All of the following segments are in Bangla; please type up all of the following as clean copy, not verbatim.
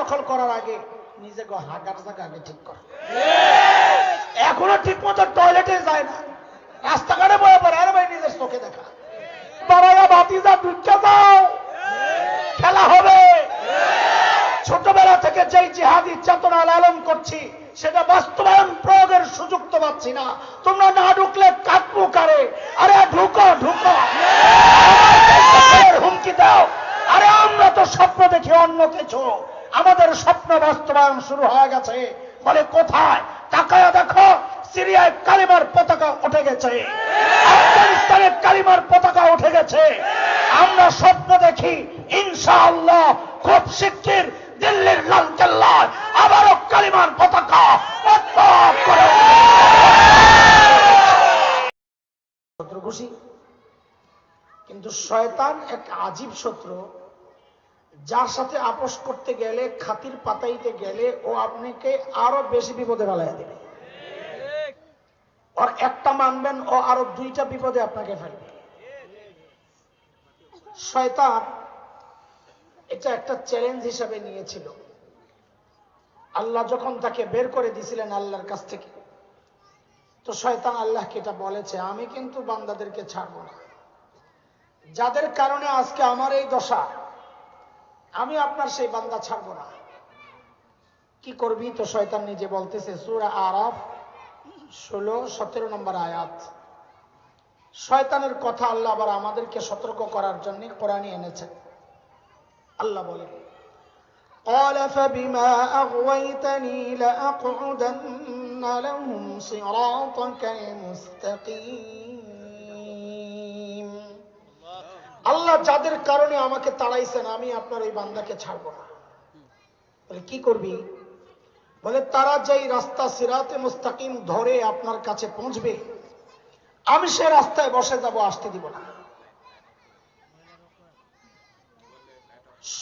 দখল করার আগে নিজেকে হাগার জায়গা আগে ঠিক কর। এখনো ঠিক মতো টয়লেটে যায় না, রাস্তাঘাটে বয়ে পড়ে। আরে ভাই নিজের চোখে দেখা। বাবারা ভাতিজা ঢুকে যাও, খেলা হবে। ছোটবেলা থেকে যেই জিহাদি চেতনা লালন করছি সেটা বাস্তবায়ন প্রয়োগের সুযোগ তো পাচ্ছি না। তোমরা না ঢুকলে কাটবো কারে? আরে ঢুকো ঢুকো, হুমকি দাও। আরে আমরা তো স্বপ্ন দেখি অন্য কিছু, আমাদের স্বপ্ন বাস্তবায়ন শুরু হয়ে গেছে। বলে কোথায়? তাকায়া দেখো, সিরিয়ায় কালিমার পতাকা উঠে গেছে, আফগানিস্তানে কালিমার পতাকা উঠে গেছে। আমরা স্বপ্ন দেখি ইনশাআল্লাহ খুব শিগগির দিল্লির লাল কেল্লায় আবারও কালিমার পতাকা পতাক করে শত্রু খুশি। কিন্তু শয়তান এক আজীব শত্রু, যার সাথে আপোষ করতে গেলে, খাতির পাতাইতে গেলে ও আপনাকে আরো বেশি বিপদে ফেলাই দেবে। আর একটা মানবেন ও আরো দুইটা বিপদে আপনাকে ফেলবে। শয়তান এটা একটা চ্যালেঞ্জ হিসাবে নিয়েছিল। আল্লাহ যখন তাকে বের করে দিয়েছিলেন আল্লাহর কাছ থেকে, তো শয়তান আল্লাহকে এটা বলেছে, আমি কিন্তু বান্দাদেরকে ছাড়বো না, যাদের কারণে আজকে আমার এই দশা, আমি আপনার সেই বান্দা ছাড়বো না। কি করবি? তো শয়তান নিজে বলতেছে, সূরা আরাফ 16-17 নম্বর আয়াত। শয়তানের কথা আল্লাহ আবার আমাদেরকে সতর্ক করার জন্য কোরআনে এনেছেন। আল্লাহ বলে, قال فبما أغويتني لأقعدن لهم صراطك المستقيم। আল্লাহ যাদের কারণে আমাকে তাড়াইছেন, আমি আপনার ওই বান্দাকে ছাড়বো না। বলে কি করবি? বলে তারা যেই রাস্তা সিরাতে মুস্তাকিম ধরে আপনার কাছে পৌঁছবে, আমি সে রাস্তায় বসে যাব, আসতে দিব না।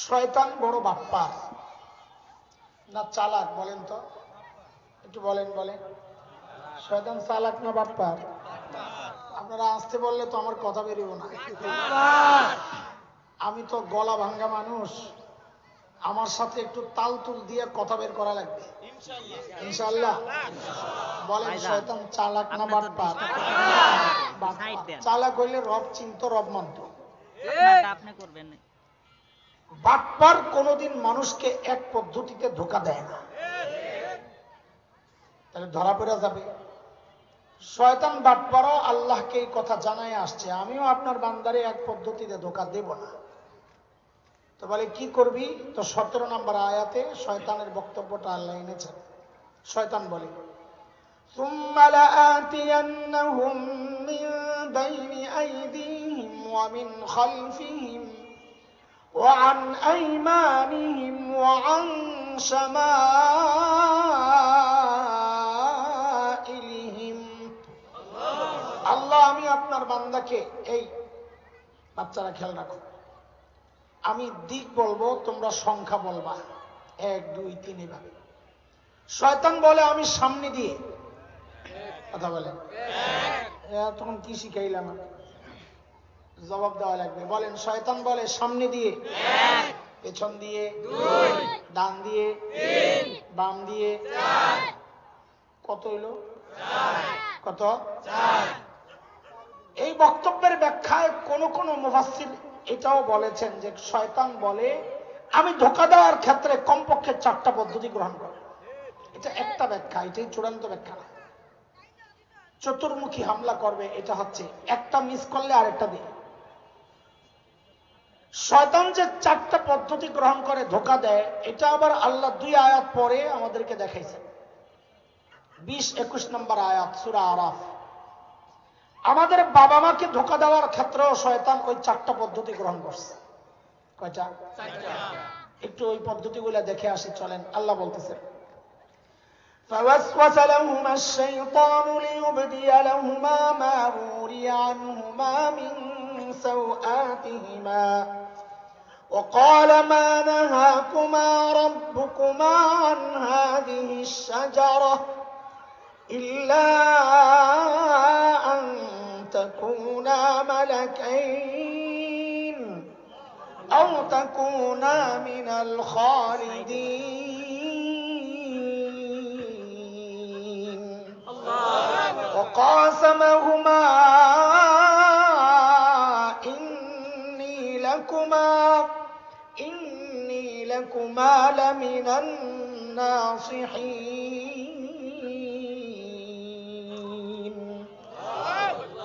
শয়তান বড় বাপ্পার না চালাক? বলেন তো, একটু বলেন। শয়তান চালাক না বাপ্পার? আপনারা আসতে বললে তো আমার কথা বেরিয়ে না। আমি তো গলা ভাঙ্গা মানুষ, আমার সাথে একটু তাল তুল দিয়ে কথা বের করা লাগবে ইনশাআল্লাহ। বলেন শয়তান চালাক না বাপ্পার? চালাক হইলে রব চিন্ত, রব মানত। বাটপার কোনদিন মানুষকে এক পদ্ধতিতে ধোঁকা দেয় না, তাহলে ধরা পড়ে যাবে। শয়তান বাটপারও আল্লাহকে এই কথা জানায় আসছে, আমিও আপনার বান্দারে এক পদ্ধতিতে ধোঁকা দেব না। তো বলে কি করবি? তো 17 নম্বর আয়াতে শয়তানের বক্তব্যটা আল্লাহ এনেছেন। শয়তান বলে, ثُمَّ لَآتِيَنَّهُمْ مِنْ بَيْنِ أَيْدِيهِمْ وَمِنْ خَلْفِهِمْ وعن أيمانهم وعن شمائلهم। আল্লাহ আমি আপনার বান্দাকে, এই বাচ্চারা খেয়াল রাখো, আমি দিক বলবো, তোমরা সংখ্যা বলবা, 1 2 3 এভাবে। শয়তান বলে আমি সামনে দিয়ে কথা বলেন। তখন কি শিখাইলাম? জবাব দেওয়া লাগবে। বলেন, শয়তান বলে সামনে দিয়ে, পেছন দিয়ে, ডান দিয়ে, বাম দিয়ে। কত হইল? কত? এই বক্তব্যের ব্যাখ্যায় কোন কোন মুফাসসির এটাও বলেছেন যে শয়তান বলে আমি ধোঁকা দেওয়ার ক্ষেত্রে কমপক্ষে 4টা পদ্ধতি গ্রহণ করে। এটা একটা ব্যাখ্যা, এটাই চূড়ান্ত ব্যাখ্যা না। চতুর্মুখী হামলা করবে, এটা হচ্ছে একটা মিস করলে আরেকটা দিয়ে। শয়তান যে 4টা পদ্ধতি গ্রহণ করে ধোঁকা দেয়, এটা আবার আল্লাহ 2 আয়াত পরে আমাদেরকে দেখাইছেন। 20-21 নম্বর আয়াত সূরা আরাফ। আমাদের বাবা মাকে ধোঁকা দেওয়ার ক্ষেত্রেও শয়তান ওই 4টা পদ্ধতি গ্রহণ করছে। কয়টা? 4টা। একটু ওই পদ্ধতিগুলো দেখে আসি, চলেন। আল্লাহ বলতেছেন, فوسوس لهما الشيطان ليبدي لهما ما وري عنهما من سوآتهما وقال ما نهاكما ربكما عن هذه الشجرة إلا أن تكونا ملكين أو تكونا من الخالدين قاسمهما إني لكما لمن الناصحين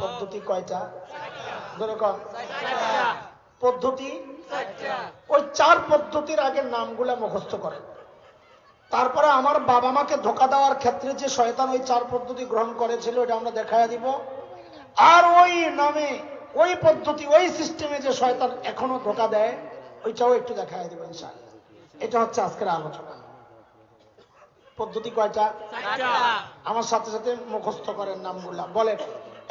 পদ্ধতি কয়টা যেরকম পদ্ধতি ওই 4 পদ্ধতির আগে নামগুলা মুখস্থ করেন তারপরে আমার বাবা মাকে ধোঁকা দেওয়ার ক্ষেত্রে যে শয়তান ওই 4 পদ্ধতি গ্রহণ করেছিল এটা আমরা দেখায়া দিব আর ওই নামে ওই পদ্ধতি ওই সিস্টেমে যে শয়তান এখনো ধোঁকা দেয় ওইটাও একটু দেখায়া দিব ইনশাআল্লাহ এটা হচ্ছে আজকের আলোচনা পদ্ধতি কয়টা আমার সাথে সাথে মুখস্থ করেন নামগুলা বলেন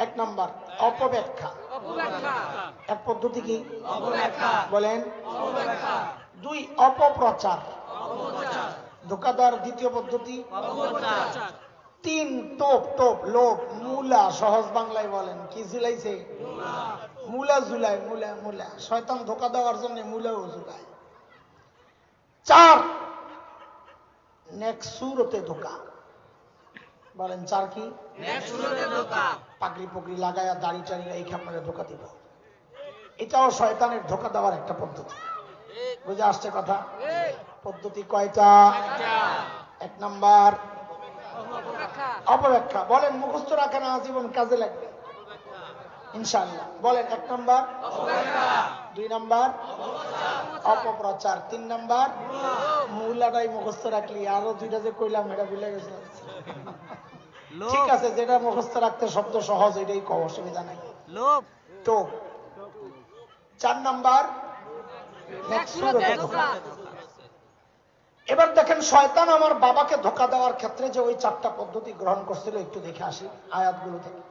1 নাম্বার অপব্যাখ্যা এক পদ্ধতি কি বলেন 2 অপপ্রচার ধোঁকা দেওয়ার দ্বিতীয় পদ্ধতি 3 টোপ লোভ মূলা সহজ বাংলায় বলেন কি ঝুলাইছে মূলা ঝুলায় মূলা শয়তান ধোঁকা দেওয়ার জন্য মূলাও ঝুলায় 4 নেক্সুরতে ধোঁকা বলেন 4 কি নেক্সুরতে ধোঁকা পাগড়ি পগড়ি লাগায়া দাড়ি টাড়ি রেখে আপনারা ধোঁকা দিব এটাও শয়তানের ধোঁকা দেওয়ার একটা পদ্ধতি বুঝে আসছে কথা পদ্ধতি কয়টা 1 নাম্বার অপব্যাখ্যা বলেন মুখস্থ রাখেন আজীবন কাজে লাগবে ইনশাআল্লাহ বলেন 1 নাম্বার অপব্যাখ্যা 2 নাম্বার অপপ্রচার 3 নাম্বার মূলাটাই মুখস্থ রাখলি আরো 2টা যে কইলাম এটা ভুলে গেছে ঠিক আছে যেটা মুখস্থ রাখতে শব্দ সহজ এটাই কও অসুবিধা নাই লোভ তো 4 নাম্বার এবার দেখেন শয়তান আমার বাবাকে ধোঁকা দেওয়ার ক্ষেত্রে যে ওই 4টা পদ্ধতি গ্রহণ করছিল একটু দেখে আসি আয়াতগুলো থেকে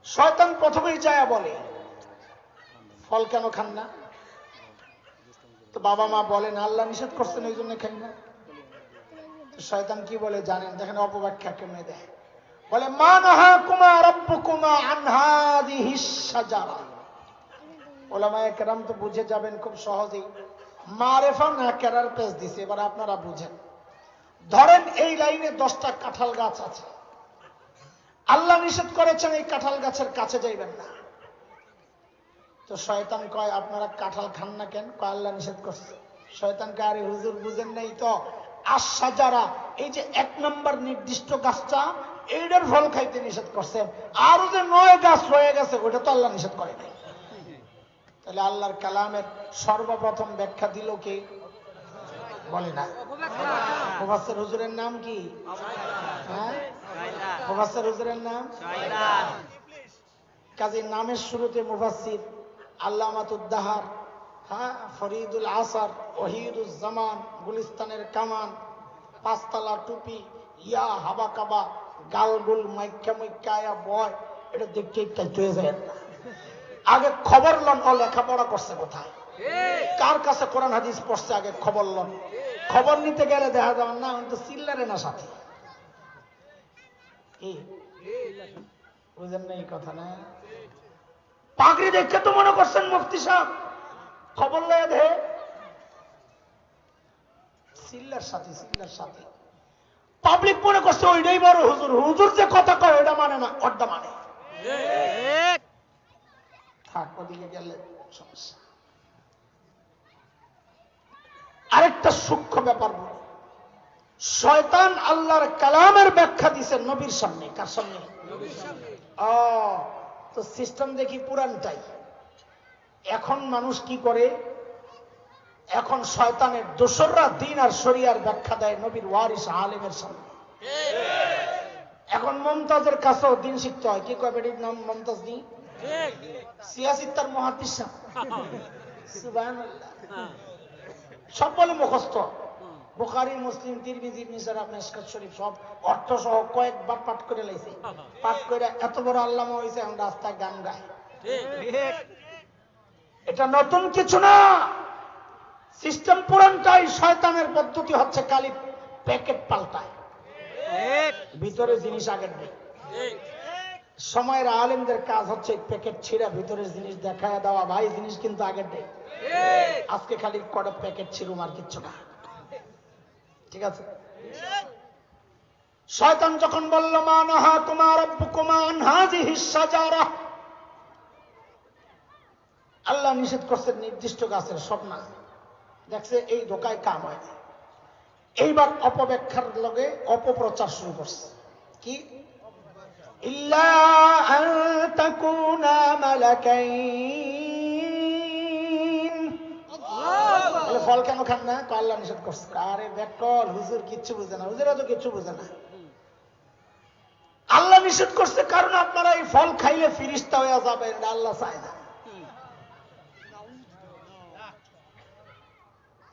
শয়তান প্রথমেই যায় বলে ফল কেন খান না তো বাবা মা বলেন আল্লাহ নিষেধ করছেন এই জন্য খাই না তো শয়তান কি বলে জানেন দেখেন অপব্যাখ্যা কেমনে দেয় বলে মা নাহাকুমা রাব্বুকুমা আন হাযিহিশ শাজারা ওলামায়ে কেরাম তো বুঝে যাবেন খুব সহজেই মারেফা না কেরার পেজ দিছে এবার আপনারা বুঝেন ধরেন এই লাইনে 10টা কাঁঠাল গাছ আছে আল্লাহ নিষেধ করেছেন এই কাঁঠাল গাছের কাছে যাইবেন না তো শয়তান কয় আপনারা কাঁঠাল খান না কেন কয় আল্লাহ নিষেধ করছে শয়তান কয় আরে হুজুর বুঝেন নাই তো আশ-শাজারা এই যে 1 নম্বর নির্দিষ্ট গাছটা এইটার ফল খাইতে নিষেধ করছেন আরো যে 9 গাছ রয়ে গেছে ওটা তো আল্লাহ নিষেধ করে নাই তাহলে আল্লাহর কালামের সর্বপ্রথম ব্যাখ্যা দিল কে বলে না মুফাসসির হুজুরের নাম কি হ্যাঁ মুফাসসির হুজুরের নাম শয়তান কাজে নামের শুরুতে মুফাসসির আল্লামাতুদ্দাহার হ্যাঁ ফরিদুল আসর ওহিদুজ জামান গুলিস্তানের কামান 5 তলা টুপি ইয়া হাবা কাবা গালগুল মাইক্কা মাইক্কায়া বয় এটা দেখতেই কাইতে হয়ে যায় আগে খবর লন ও লেখাপড়া করছে কোথায় কার কাছে কোরআন হাদিস পড়ছে আগে খবর লন খবর নিতে গেলে দেখা যাবে না তো চিল্লারে না সাথে কি বুঝেন না এই কথা না পাগড়ি দেখে তো মনে করছেন মুফতি সাহেব খবর লয়ে দে চিল্লার সাথে পাবলিক মনে করছে ওইটাই বড় হুজুর হুজুর যে কথা কয় ওইটা মানে না ওটা মানে থাক ওদিকে গেলে সমস্যা আরেকটা সূক্ষ্ম ব্যাপার বলি শয়তান আল্লাহর কালামের ব্যাখ্যা দিছে নবীর সামনে কার সামনে নবীর সামনে তো সিস্টেম দেখি পুরানটাই এখন মানুষ কি করে এখন শয়তানের দোসররা দ্বীন আর শরিয়ার ব্যাখ্যা দেয় নবীর ওয়ারিস আলেমের সামনে এখন মুমতাজের কাছেও দ্বীন শিখতে হয় কি কয় বেটির নাম মুমতাজ দি সিয়াসিত্তার মুহাদ্দিস সুবহানাল্লাহ সব বলে মুখস্থ বুখারী মুসলিম তিরমিজি মিসরা মিশকাত শরীফ সব অর্থ সহ কয়েকবার পাঠ করে লাইছে পাঠ করে এত বড় আল্লামা হইছে এখন রাস্তায় গান গায় ঠিক এটা নতুন কিছু না সিস্টেম পুরানটাই শয়তানের পদ্ধতি হচ্ছে খালি প্যাকেট পাল্টায় ঠিক ভিতরে জিনিস আগের নেই ঠিক সময়ের আলেমদের কাজ হচ্ছে প্যাকেট ছিঁড়া ভিতরের জিনিস দেখায় দেওয়া ভাই জিনিস কিন্তু আগের নেই ঠিক আজকে খালি কটা প্যাকেট ছিঁড়ুম আর কিচ্ছু না ঠিক আছে শয়তান যখন বলল মা নাহাকুমা রাব্বুকুমা আন হাযিহিস শাজারা, আল্লাহ নিষেধ করছেন নির্দিষ্ট গাছের, সব না। দেখছে এই ধোকায় কাম হয়। এইবার অপব্যাখ্যার লগে অপপ্রচার শুরু করছে। কি? ইল্লা আন তাকুনা মালাকাইন। ফল কেন খান না? আল্লাহ নিষেধ করছে। আরে বেকল, হুজুর কিচ্ছু বুঝে না। হুজুরা তো কিচ্ছু বুঝে না। আল্লাহ নিষেধ করছে কারণ আপনারা এই ফল খাইলে ফিরিস্তা হয়ে যাবেন, আল্লাহ চায় না।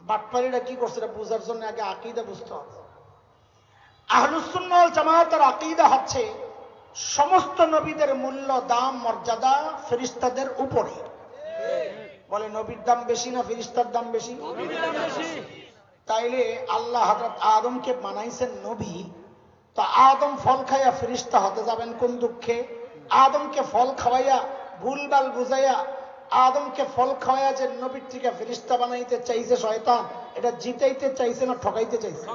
বাটপারীরা কি করছে এটা বুঝার জন্য আগে আকীদা বুঝতে হবে। আহলুস সুন্নাহ ওয়াল জামাতের আকীদা হচ্ছে সমস্ত নবীদের মূল্য, দাম, মর্যাদা ফেরেশতাদের উপরে। বলে নবীর দাম বেশি না ফেরেশতার দাম বেশি? তাইলে আল্লাহ হযরত আদমকে বানাইছেন নবী, তো আদম ফল খাইয়া ফেরেশতা হতে যাবেন কোন দুঃখে? আদমকে ফল খাওয়াইয়া ভুলভাল বুঝাইয়া, আদমকে ফল খাওয়াইয়া যে নবীর থেকে ফেরেশতা বানাইতে চাইছে শয়তান, এটা জিতাইতে চাইছে না ঠকাইতে চাইছে?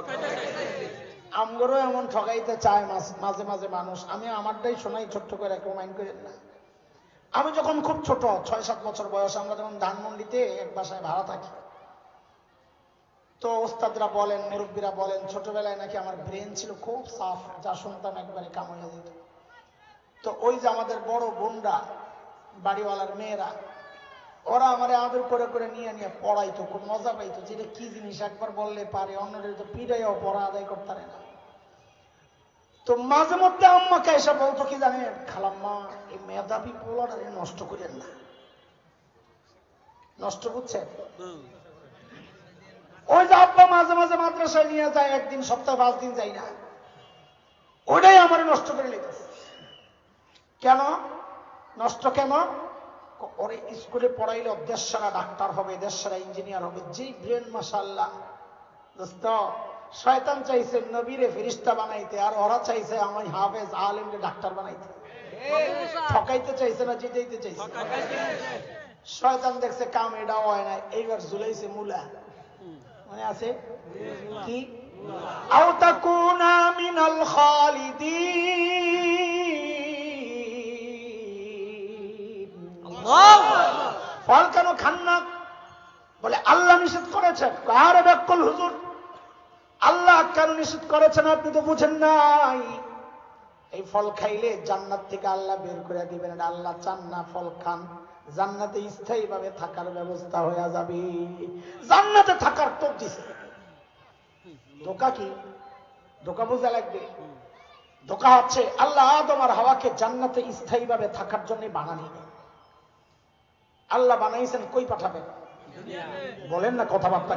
আমগরও এমন ঠকাইতে চায় মাঝে মাঝে মানুষ। আমি আমারটাই শোনাই ছোট্ট করে, কেউ মাইন্ড করেন না। আমি যখন খুব ছোট 6-7 বছর বয়স, আমরা যখন ধানমন্ডিতে এক বাসায় ভাড়া থাকি, তো ওস্তাদরা বলেন, মুরব্বীরা বলেন, ছোটবেলায় নাকি আমার ব্রেন ছিল খুব সাফ, যা শুনতাম একবারে কাম হয়ে যেত। তো ওই যে আমাদের বড় বোনরা, বাড়িওয়ালার মেয়েরা, ওরা আমার আদর করে করে নিয়ে নিয়ে পড়াইতো, খুব মজা পাইতো। যেটা কি জিনিস একবার বললে পারে, অন্যদের তো পিড়াইও পড়া আদায় করতে পারে না। তো মাঝে মধ্যে আম্মাকে এসে বলতো কি জানেন, খালাম্মা এই মেধাবী পোলাটা নষ্ট করেন না। নষ্ট বুঝছেন? ওই যে আব্বা মাঝে মাঝে মাদ্রাসায় নিয়ে যায়, একদিন সপ্তাহে 5 দিন যাই না, ওটাই আমার নষ্ট করে লেগেছে। কেন নষ্ট? কেন? ওরে স্কুলে পড়াইলে দেশ সারা ডাক্তার হবে, দেশ সারা ইঞ্জিনিয়ার হবে, যেই ব্রেন মাশাআল্লাহ। দোস্ত, শয়তান চাইছে নবীরে ফেরেশতা বানাইতে, আর ওরা চাইছে আমি হাফেজ আলেমকে ডাক্তার বানাইতে। ঠকাইতে চাইছে না জিতাইতে চাইছে? শয়তান দেখছে কাম এটাও হয় না, এইবার ঝুলাইছে মুলা। মনে আছে কি? আও তাকুনা মিনাল খালিদিন। ফল কেন খান না? বলে আল্লাহ নিষেধ করেছেন। আরে বেকল হুজুর, আল্লাহ কেন নিষেধ করেছেন আপনি তো বুঝেন নাই। এই ফল খাইলে জান্নাত থেকে আল্লাহ বের করে দিবেন, এটা আল্লাহ চান না। ফল খান, জান্নাতে স্থায়ী ভাবে থাকার ব্যবস্থা হয়ে যাবে। জান্নাতে থাকার তো দিছে। ধোকা কি? ধোকা বোঝা লাগবে। ধোকা হচ্ছে আল্লাহ আদম আর হাওয়াকে জান্নাতে স্থায়ী ভাবে থাকার জন্য বানানি। আল্লাহ বানাইছেন কই পাঠাবেন? বলেন না কথাবার্তা।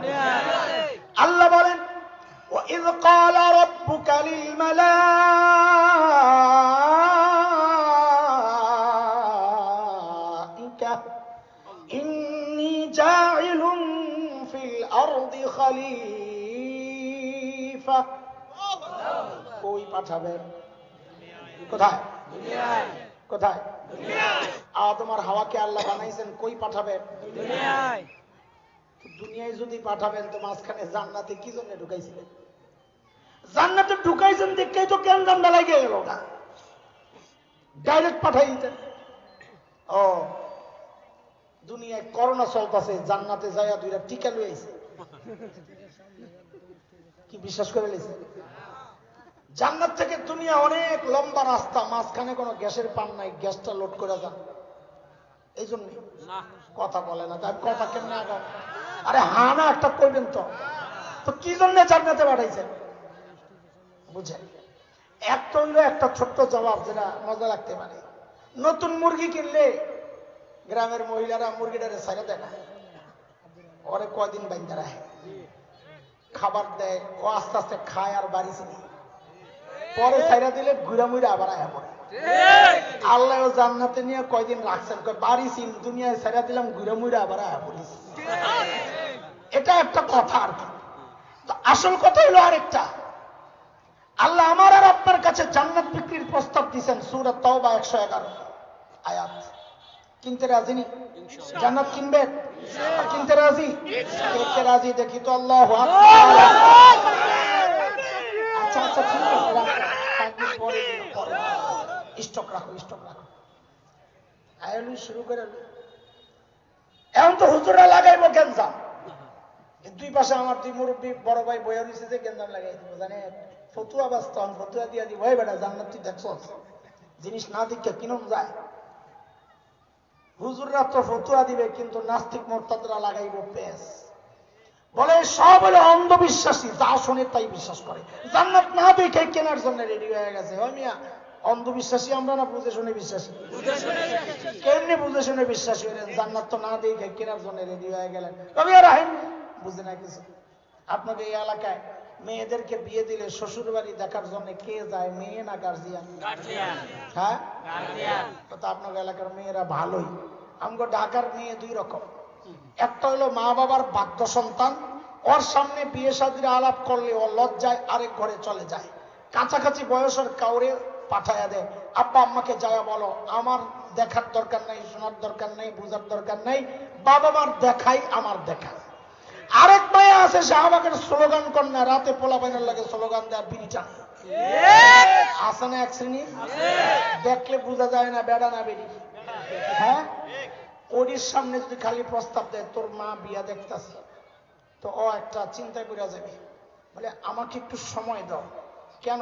আল্লাহ বলেন وَإِذْ قَالَ رَبُّكَ لِلْمَلَائِكَةِ إِنِّي جَاعِلٌ فِي الْأَرْضِ خَلِيفَةً। কই পাঠাবেন? কোথায়? কোথায়? আদম আর হাওয়াকে আল্লাহ বানাইছেন কই পাঠাবেন? দুনিয়ায়। দুনিয়ায় যদি পাঠাবেন তো মাঝখানে জান্নাতে কি জন্য ঢুকাইছিলেন? জান্নাতে ঢুকাইছেন দেখেই তো কেন জান্নাত লাগিয়ে গেল না, ডাইরেক্ট পাঠাই দিতেন। ও দুনিয়ায় করোনা চলতেছে, জান্নাতে যাইয়া 2টা টিকা লই আইছে। কি বিশ্বাস করে লইছে? জান্নাত থেকে দুনিয়া অনেক লম্বা রাস্তা, মাঝখানে কোনো গ্যাসের পান নাই, গ্যাসটা লোড করে যান। এই জন্য কথা বলে না, তার কথা কেমনে আগাম? আরে হা না একটা কইবেন তো। তো কি জন্য জান্নাতে পাঠাইছেন বুঝেন? একটা হইলো একটা ছোট্ট জবাব যেটা মজা লাগতে পারে। নতুন মুরগি কিনলে গ্রামের মহিলারা মুরগিটারে ছাইড়া দেয় না, ওরে কয়দিন বাইন্দা রাখে, খাবার দেয়, ও আস্তে আস্তে খায় আর বাড়ি চিনি, পরে ছাইড়া দিলে ঘুরা মুড়া আবার আয়া পড়ে। আল্লাহ জান্নাতে নিয়ে কয়দিন রাখছেন, বাড়ি চিন, দুনিয়ায় ছাইড়া দিলাম ঘুরা মুড়া আবার আয়া পড়িস। এটা একটা কথা আর কি। আসল কথা হলো আরেকটা, আল্লাহ আমার আর আপনার কাছে জান্নাত বিক্রির প্রস্তাব দিয়েছেন। সূরা তাওবা 111 আয়াত। কিনতে রাজি নি? জান্নাত কিনবেন? কিনতে রাজি? কিনতে রাজি দেখি তো আল্লাহু আকবার। আচ্ছা আচ্ছা ঠিক আছে। স্টক রাখো, স্টক রাখো। আয়লি শুরু করে এখন তো হুজুরা লাগাইবো গেঞ্জাম। দুই পাশে আমার দুই মুরব্বী বড় ভাই বইয়া রয়েছে যে গেঞ্জাম লাগাই দিব, জানে ফতুয়া বাস্তব ফতুয়া দিয়া দিব, ভাই বেটা জান্নাত তুই দেখছ জিনিস না দিকে কিনম যায়। হুজুররা তো ফতুয়া দিবে কিন্তু নাস্তিক মোরতাদরা লাগাইব পেস। বলে সব হলো অন্ধবিশ্বাসী, যা শোনে তাই বিশ্বাস করে, জান্নাত না দেখে কেনার জন্য রেডি হয়ে গেছে। ওই মিয়া অন্ধবিশ্বাসী আমরা না বুঝে শুনে বিশ্বাসী? কেমনি বুঝে শুনে বিশ্বাসী হলেন? জান্নাত তো না দেখে কেনার জন্য রেডি হয়ে গেলেন। তবে আর আইন বুঝে না কিছু। আপনাকে এই এলাকায় মেয়েদেরকে বিয়ে দিলে শ্বশুর বাড়ি দেখার জন্য কে যায়, মেয়ে না গার্জিয়ান? হ্যাঁ, তো আপনার এলাকার মেয়েরা ভালোই। আমগো ঢাকার মেয়ে দুই রকম, একটা হলো মা বাবার বাধ্য সন্তান, ওর সামনে বিয়ে শাদীর আলাপ করলে ও লজ্জায় আরেক ঘরে চলে যায়, কাছাকাছি বয়সের কাউরে পাঠায়া দেয়, আব্বা আম্মাকে যায়া বলো আমার দেখার দরকার নাই, শোনার দরকার নাই, বুঝার দরকার নাই, বাবা মার দেখাই আমার দেখা। আরেক মায়া আছে শাহবাগের স্লোগান কন্যা, রাতে পোলা পাইনের লাগে স্লোগান দেয় বিড়ি টান। আছে না এক শ্রেণী, দেখলে বোঝা যায় না বেড়া না বেড়ি। হ্যাঁ, ওরির সামনে যদি খালি প্রস্তাব দেয় তোর মা বিয়া দেখতেছে, তো ও একটা চিন্তা করে যাবে, বলে আমাকে একটু সময় দাও। কেন?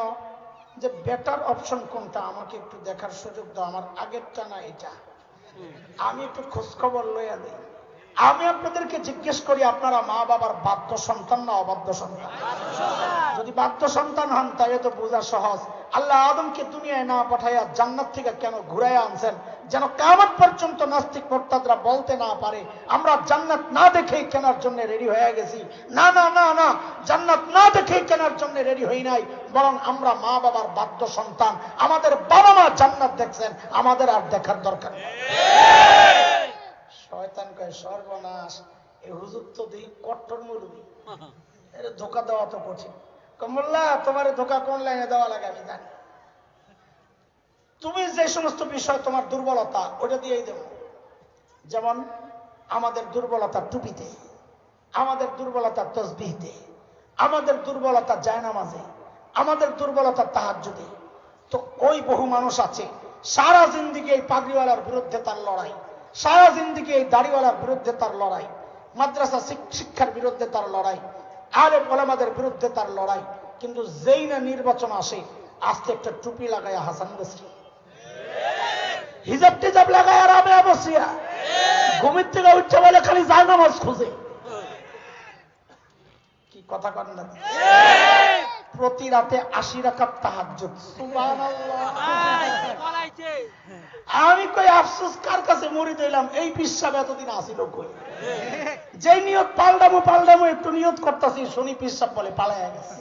যে বেটার অপশন কোনটা, আমাকে একটু দেখার সুযোগ দাও, আমার আগেরটা না এটা, আমি একটু খোঁজখবর লইয়া দিই। আমি আপনাদেরকে জিজ্ঞেস করি, আপনারা মা বাবার বাধ্য সন্তান না অবাধ্য সন্তান? যদি বাধ্য সন্তান হন তাহলে তো বোঝা সহজ। আল্লাহ আদমকে দুনিয়ায় না পাঠাইয়া জান্নাত থেকে কেন ঘুরাইয়া আনছেন? যেন কিয়ামত পর্যন্ত নাস্তিক মুরতাদরা বলতে না পারে আমরা জান্নাত না দেখেই কেনার জন্য রেডি হয়ে গেছি। না না না না, জান্নাত না দেখেই কেনার জন্য রেডি হই নাই, বরং আমরা মা বাবার বাধ্য সন্তান। আমাদের বাবা মা জান্নাত দেখছেন, আমাদের আর দেখার দরকার নেই। শয়তান কয় সর্বনাশ, এই হুজুর তো দেখি কট্টর মুরবি, এর ধোকা দেওয়া তো কঠিন। মোল্লা তোমার ধোকা কোন লাইনে দেওয়া লাগে আমি জানি, তুমি যে সমস্ত বিষয় তোমার দুর্বলতা ওটা দিয়েই দেব। যেমন আমাদের দুর্বলতা টুপিতে, আমাদের দুর্বলতা তসবিহতে, আমাদের দুর্বলতা জায়নামাজে, আমাদের দুর্বলতা তাহাজ্জুদে। তো ওই বহু মানুষ আছে সারা জিন্দেগি এই পাগড়িওয়ালার বিরুদ্ধে তার লড়াই, সারা জিন্দেগি এই দাড়িওয়ালার বিরুদ্ধে তার লড়াই, মাদ্রাসা শিক্ষার বিরুদ্ধে তার লড়াই, আলেম ওলামাদের বিরুদ্ধে তার লড়াই, কিন্তু যেই না নির্বাচন আসে আজকে একটা টুপি লাগায় হাসান বসরি, হিজাব টিজাব লাগায় আর আমি বসিয়া ঘুমের থেকে উঠছে বলে খালি জায়নামাজ খুঁজে। কি কথা কন না? প্রতি রাতে 80 রাকাত তাহাজ্জুদ, সুবহানাল্লাহ। আমি কই আফসোস কার কাছে মরি দিলাম, এই বিশ্বাস এতদিন আসিল কই? যেই নিয়ত পাল্টামো একটু নিয়ত করতেছি, শুনি পিসাব বলে পালাইয়া গেছে।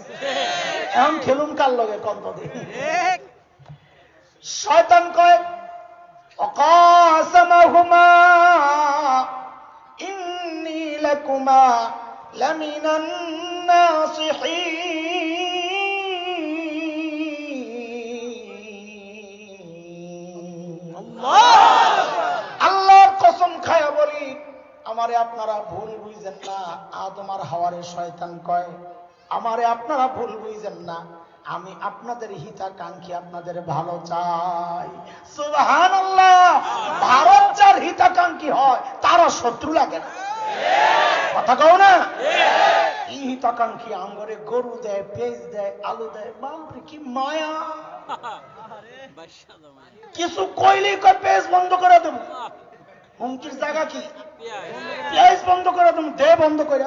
এখন খেলুম কার লগে কন্ত দিন? শয়তান কয় অকাসামাহুমা ইন্নী লাকুমা লামিনান নাসিহিন। আল্লাহর কসম খায়া বলি, আমারে আপনারা ভুল বুঝেন না। আদম আর হাওয়ারে শয়তান কয় আমারে আপনারা ভুল বুঝেন না, আমি আপনাদের হিতাকাঙ্ক্ষী, আপনাদের ভালো চাই। সুবহানাল্লাহ। ভারত যার হিতাকাঙ্ক্ষী হয় তারা শত্রু লাগে না, কথা কও না? এই হিতাকাঙ্ক্ষী আঙ্গরে গরু দেয়, পেঁয়াজ দেয়, আলু দেয়, বাপরে কি মায়া! কিছু কইলেই কয় পেঁয়াজ বন্ধ করে দেব, হুমকির জায়গা কি? পেঁয়াজ বন্ধ করে দেব, দে বন্ধ করে।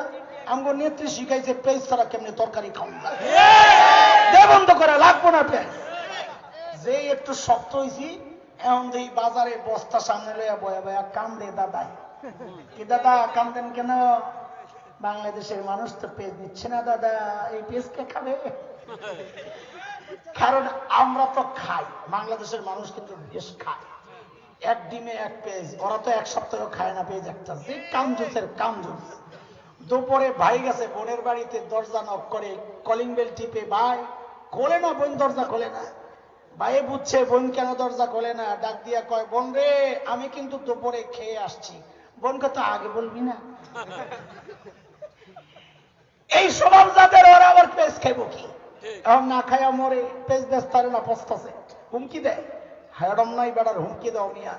আমগো নেত্রী শিখাইছে পেঁয়াজ ছাড়া কেমনি তরকারি খাওয়া যায়, দে বন্ধ করে, লাগবো না পেঁয়াজ। যে একটু শক্ত হয়েছি এখন এই বাজারে বস্তা সামনে লইয়া বয়া বয়া কান্দে দাদাই। কি দাদা কান্দেন কেন? বাংলাদেশের মানুষ তো পেঁয়াজ নিচ্ছে না দাদা, এই পেঁয়াজ কে খাবে? কারণ আমরা তো খাই, বাংলাদেশের মানুষ কিন্তু বেশ খায়, এক ডিমে এক পেঁয়াজ। ওরা তো এক সপ্তাহ খায় না পেঁয়াজ একটা, যে কামজুসের কামজুস। দুপুরে ভাই গেছে বোনের বাড়িতে, দরজা নক করে, কলিং বেল টিপে, ভাই খোলে না, বোন দরজা খোলে না। ভাই বুঝছে বোন কেন দরজা খোলে না, ডাক দিয়া কয় বোন রে আমি কিন্তু দুপুরে খেয়ে আসছি। বোন কথা আগে বলবি না? এই স্বভাব যাদের, ওরা আবার পেঁয়াজ খাইব কি? এখন না খাইয়া মরে, পেঁয়াজ বেচতারে না পস্তাছে, হুমকি দেয়। হ্যাডম নাই বেড়ার হুমকি দাও মিয়া,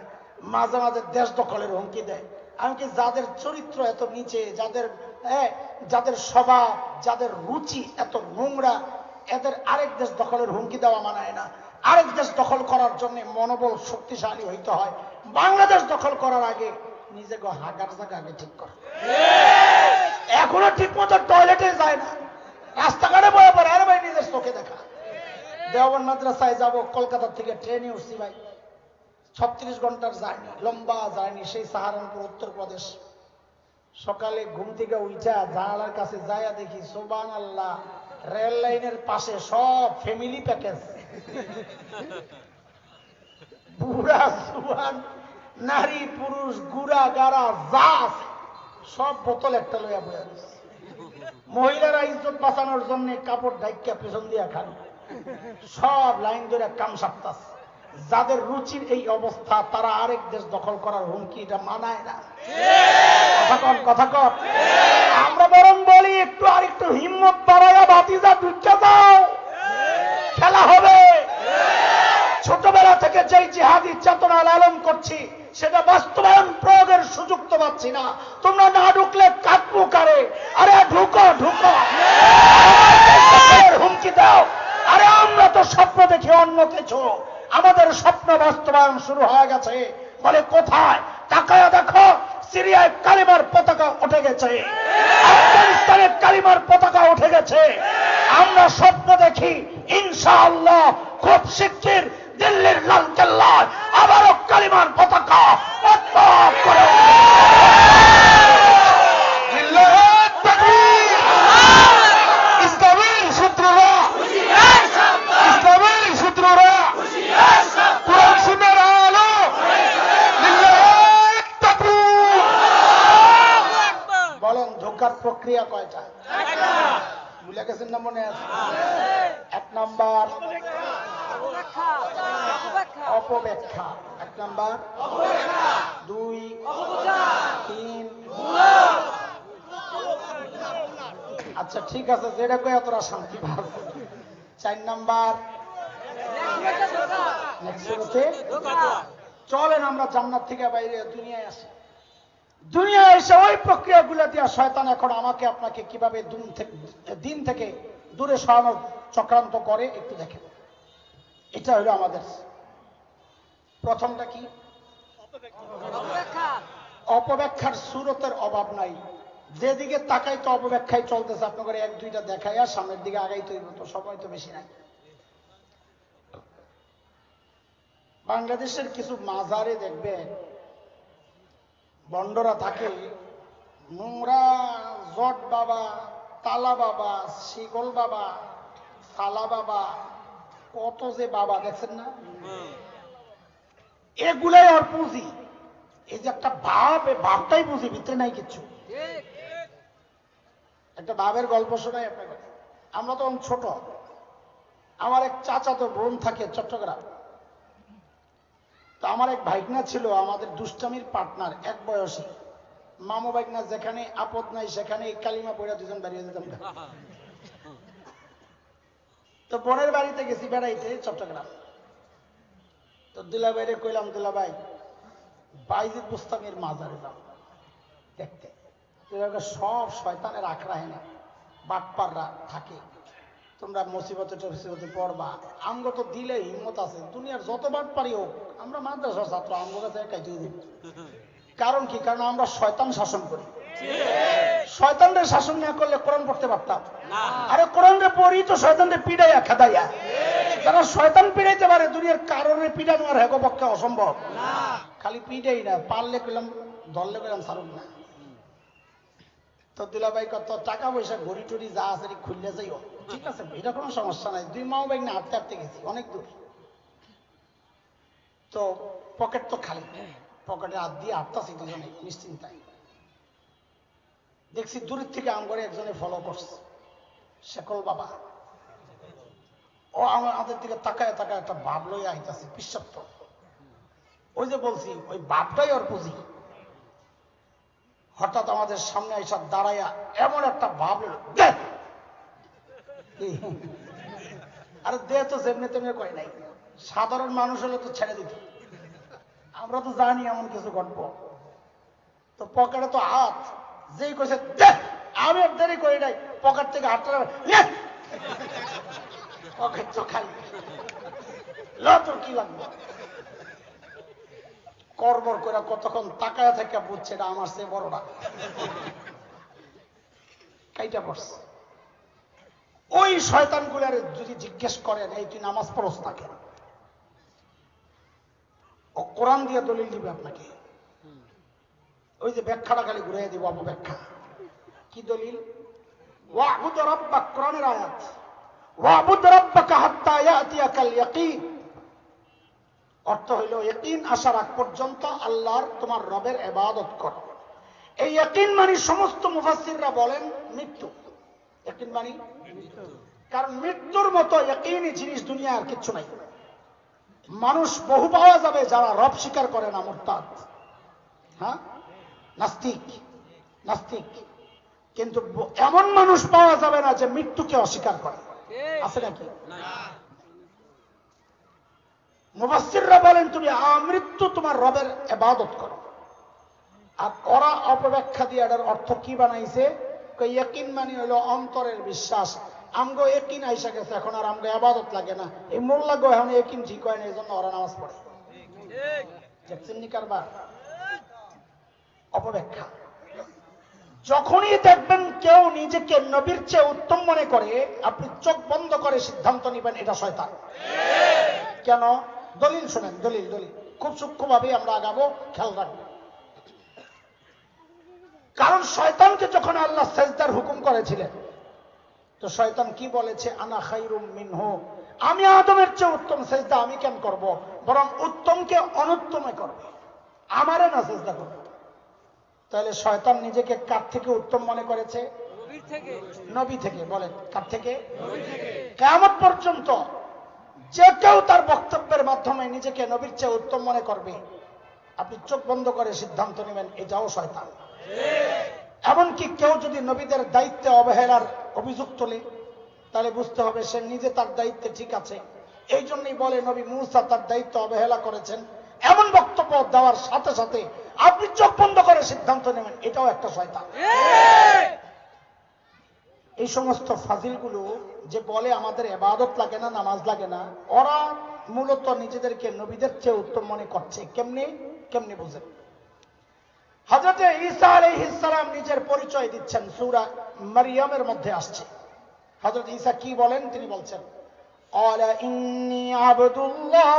মাঝে মাঝে দেশ দখলের হুমকি দেয়। আমি কি যাদের চরিত্র এত নিচে, যাদের স্বভাব, যাদের রুচি এত নোংরা, এদের আরেক দেশ দখলের হুমকি দেওয়া মানায় না। আরেক দেশ দখল করার জন্য মনোবল শক্তিশালী হইতে হয়। বাংলাদেশ দখল করার আগে নিজেকে হাগার জায়গা আগে ঠিক কর। এখনো ঠিক মতো টয়লেটে যায় না, রাস্তাঘাটে বয়ে পড়ে। আরে ভাই নিজের চোখে দেখা। দেওবন্দ মাদ্রাসায় যাব, কলকাতা থেকে ট্রেনে উঠছি ভাই, 36 ঘন্টার জার্নি, লম্বা জার্নি, সেই সাহারানপুর উত্তরপ্রদেশ। সকালে ঘুম থেকে উঠা জানালার কাছে যায়া দেখি সুবহানাল্লাহ, রেল লাইনের পাশে সব ফ্যামিলি প্যাকেজ, বুড়া জুয়ান, নারী পুরুষ, গুড়া গাড়া যা আছে সব বোতল একটা লইয়া বইয়া দিচ্ছে। মহিলারা ইজ্জত বাঁচানোর জন্য কাপড় ঢাইকা পেছন দিয়া খান, সব লাইন ধরে কাম সাপতাছে। যাদের রুচির এই অবস্থা, তারা আরেক দেশ দখল করার হুমকি এটা মানায় না। কথা কর। আমরা বরং বলি একটু আর একটু হিম্মত বাড়াইয়া ভাতিজা ঢুকে যাও, খেলা হবে। ছোটবেলা থেকে যেই জিহাদি চেতনা লালন করছি, সেটা বাস্তবায়ন প্রয়োগের সুযোগ তো পাচ্ছি না। তোমরা না ঢুকলে কাটবো কারে? আরে ঢুকো ঢুকো, হুমকি দাও। আরে আমরা তো স্বপ্ন দেখি অন্য কিছু, আমাদের স্বপ্ন বাস্তবায়ন শুরু হয়ে গেছে। বলে কোথায়? তাকায়া দেখো, সিরিয়ায় কালিমার পতাকা উঠে গেছে, আফগানিস্তানে কালিমার পতাকা উঠে গেছে। আমরা স্বপ্ন দেখি ইনশাআল্লাহ খুব শিগগির দিল্লির লাল কেল্লায় আবারও কালিমার পতাকা উত্তোলন করে প্রক্রিয়া কয়টা ভুলে গেছেন না? মনে আছে? 1 নাম্বার অপব্যাখ্যা, 1 নাম্বার 2, 3। আচ্ছা ঠিক আছে, যেটা কয়ে তোরা শান্তি পাব। 4 নাম্বার চলেন আমরা জান্নাত থেকে বাইরে দুনিয়ায় আসি। দুনিয়ায় এসে ওই প্রক্রিয়াগুলো দিয়া শয়তান এখন আমাকে আপনাকে কিভাবে দিন থেকে দূরে সরানোর চক্রান্ত করে একটু দেখেন। এটা হলো আমাদের প্রথমটা কি? অপব্যাখ্যার সুরতের অভাব নাই। যেদিকে তাকাই তো অপব্যাখ্যায় চলতেছে। আপনাদের 1-2টা দেখাইয়া সামনের দিকে আগাই তৈরি তো সময় তো বেশি নাই। বাংলাদেশের কিছু মাজারে দেখবে বন্ডরা থাকে, নোংরা জট বাবা, তালা বাবা, শিগল বাবা, সালা বাবা, কত যে বাবা দেখছেন না? এগুলাই ওর পুঁজি। এই যে একটা ভাব, এই ভাবটাই পুঁজি, ভিতরে নাই কিচ্ছু। একটা ভাবের গল্প শোনাই আপনাকে। আমরা তখন ছোট, আমার এক চাচাতো বোন থাকে চট্টগ্রাম। তো আমার এক ভাইকনা ছিল আমাদের দুষ্টামির পার্টনার, এক বয়সী। মামু ভাইকনা যেখানে আপদ নাই সেখানে কালিমা পড়া দুজন দাঁড়িয়ে যেতাম। তো বোনের বাড়িতে গেছি বেড়াইতে চট্টগ্রাম। তো দুলাভাইরে কইলাম, দুলাভাই বাইজিদ বুস্তামির মাজারে যাও দেখতে। সব শয়তানের আখড়া হেনে বাটপাররা থাকে, তোমরা মুসিবতে টসিবতে পড়বা। আমগো তো দিলে হিম্মত আছে, দুনিয়ার যত বাটপারি হোক আমরা মাদ্রাসার ছাত্র, আমগো কাছে একাই দিয়ে দিই। কারণ কি? কারণ আমরা শয়তান শাসন করি। শয়তানদের শাসন না করলে কোরআন পড়তে পারতাম? আরে কোরআনরে পড়ি তো শয়তানরে পিড়াইয়া খেদাইয়া। যারা শয়তান পিড়াইতে পারে দুনিয়ার কারণে পিড়ানো আর হেগো পক্ষে অসম্ভব। খালি পিড়াই না, পারলে কইলাম ধরলে কইলাম ছাড়ুন না। তো দুলাভাই কত টাকা পয়সা ঘড়ি টড়ি যা আছে খুললে যাইও, ঠিক আছে এটা কোনো সমস্যা নাই। 2 মাও বাইক না হাঁটতে হাঁটতে গেছি অনেক দূর। তো পকেট তো খালি, পকেটে হাত দিয়ে হাঁটতাছি দুজনে নিশ্চিন্তায়। দেখছি দূরের থেকে আমগরে একজনে ফলো করছে, শেকল বাবা। ও আমাদের দিকে তাকায় তাকায় একটা ভাব লইয়া আইতাছে পিসাপ্ত। ওই যে বলছি ওই ভাবটাই ওর পুঁজি। হঠাৎ আমাদের সামনে এসে দাঁড়াইয়া এমন একটা ভাব, আরে দে তো যেমনি তেমনি কয় নাই, সাধারণ মানুষ হলে তো ছেড়ে দিত, আমরা তো জানি এমন কিছু গল্প। তো পকেটে তো হাত, যেই কইছে আমি আর দেরি করি নাই, পকেট থেকে হাতটা পকেট তো খালি, তোর কি লাগবে? করবর করে কতক্ষণ তাকায় থেকে বুঝছে এটা আমার চেয়ে বড়টা, কাইটা পড়ছে। ওই শয়তানগুলার যদি জিজ্ঞেস করেন এই তুই নামাজ পড়স না কেন, ও কোরআন দিয়ে দলিল দিবে আপনাকে। ওই যে ব্যাখ্যাটা খালি ঘুরাই দিব, অপব্যাখ্যা। কি দলিল? ওয়াবুদ রাব্বাক, কোরআনের আয়াত, ওয়াবুদ রাব্বাকা হাত্তা ইয়াতিয়াকাল ইয়াকিন। অর্থ হইল ইয়াকিন আসার আগ পর্যন্ত আল্লাহর তোমার রবের ইবাদত করো। এই ইয়াকিন মানে সমস্ত মুফাসসিররা বলেন মৃত্যু। ইয়াকিন মানে মৃত্যু, কারণ মৃত্যুর মতো ইয়াকিনি জিনিস দুনিয়া আর কিচ্ছু নাই। মানুষ বহু পাওয়া যাবে যারা রব স্বীকার করে না, মুরতাদ, হ্যাঁ, নাস্তিক, নাস্তিক। কিন্তু এমন মানুষ পাওয়া যাবে না যে মৃত্যুকে অস্বীকার করে, আছে নাকি? মুফাসসিররা বলেন তুমি আমৃত্যু তোমার রবের ইবাদত করো। আর ওরা অপব্যাখ্যা দিয়ে এটার অর্থ কি বানাইছে, ইয়াকিন মানে হলো অন্তরের বিশ্বাস। আমগো ইয়াকিন আইসা গেছে, এখন আর আমগো ইবাদত লাগে না। এই মোল্লা গো এখন ইয়াকিন ঠিক হয় না, এই জন্য ওরা নামাজ পড়ে। দেখছেন নি কারবার? অপব্যাখ্যা। যখনই দেখবেন কেউ নিজেকে নবীর চেয়ে উত্তম মনে করে, আপনি চোখ বন্ধ করে সিদ্ধান্ত নিবেন এটা শয়তান। কেন? দলিল শোনেন, দলিল দলিল খুব সূক্ষ্মভাবে আমরা আগাবো, খেয়াল রাখবো। কারণ শয়তানকে যখন আল্লাহ সেজদার হুকুম করেছিলেন, তো শয়তান কি বলেছে? আনা খায়রুম মিনহু, আমি আদমের চেয়ে উত্তম, সেজদা আমি কেন করব, বরং উত্তমকে অনুত্তমে করবে, আমারে না সেজদা করবে। তাহলে শয়তান নিজেকে কার থেকে উত্তম মনে করেছে? নবী থেকে। বলেন কার থেকে? কিয়ামত পর্যন্ত যে কেউ তার বক্তব্যের মাধ্যমে নিজেকে নবীর চেয়ে উত্তম মনে করবে, আপনি চোখ বন্ধ করে সিদ্ধান্ত নেবেন এটাও শয়তান। এমনকি কেউ যদি নবীদের দায়িত্বে অবহেলার অভিযোগ তোলে, তাহলে বুঝতে হবে সে নিজে তার দায়িত্বে ঠিক আছে। এই জন্যই বলে নবী মূসা তার দায়িত্ব অবহেলা করেছেন, এমন বক্তব্য দেওয়ার সাথে সাথে আপনি চোখ বন্ধ করে সিদ্ধান্ত নেবেন এটাও একটা শয়তান। এই সমস্ত ফাজিলগুলো যে বলে আমাদের ইবাদত লাগে না, নামাজ লাগে না, ওরা মূলত নিজেদেরকে নবীদের চেয়ে উত্তম মনে করছে। কেমনে কেমনে বুঝেন? হযরত ঈসা আলাইহিস সালাম নিজের পরিচয় দিচ্ছেন, সূরা মারইয়ামের মধ্যে আসছে। হযরত ঈসা কি বলেন? তিনি বলছেন, ক্বালা ইন্নী আবদুল্লাহ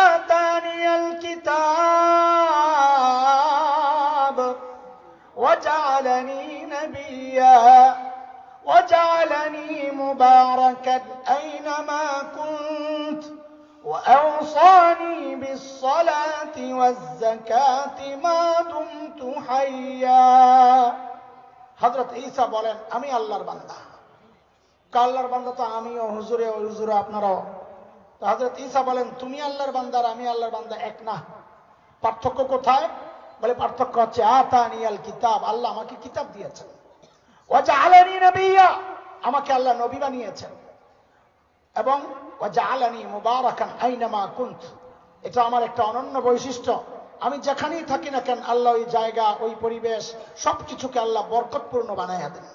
আতানিয়াল কিতাব ওয়াজআলানি নাবিয়্যা ওয়াজআলানি মুবারাকান আইনামা কুনত وأوصاني بالصلاة والزكاة ما دمت حيا। হযরত ঈসা বলেন আমি আল্লাহর বান্দা। আল্লাহর বান্দা তো আমিও, হুজুরে ও হুজুরে আপনারাও। তো হযরত ঈসা বলেন তুমি আল্লাহর বান্দা আর আমি আল্লাহর বান্দা এক না। পার্থক্য কোথায়? বলে পার্থক্য হচ্ছে আতানিয়াল কিতাব, আল্লাহ আমাকে কিতাব দিয়েছেন, ওয়াজআলানি নাবিয়্যা, আমাকে আল্লাহ নবী বানিয়েছেন, এবং ওয়াজআলানি মুবারাকান আইনামা কুনত, এটা আমার একটা অনন্য বৈশিষ্ট্য। আমি যেখানেই থাকি না কেন আল্লাহ ওই জায়গা, ওই পরিবেশ সবকিছুকে আল্লাহ বরকতপূর্ণ বানায়া দেন।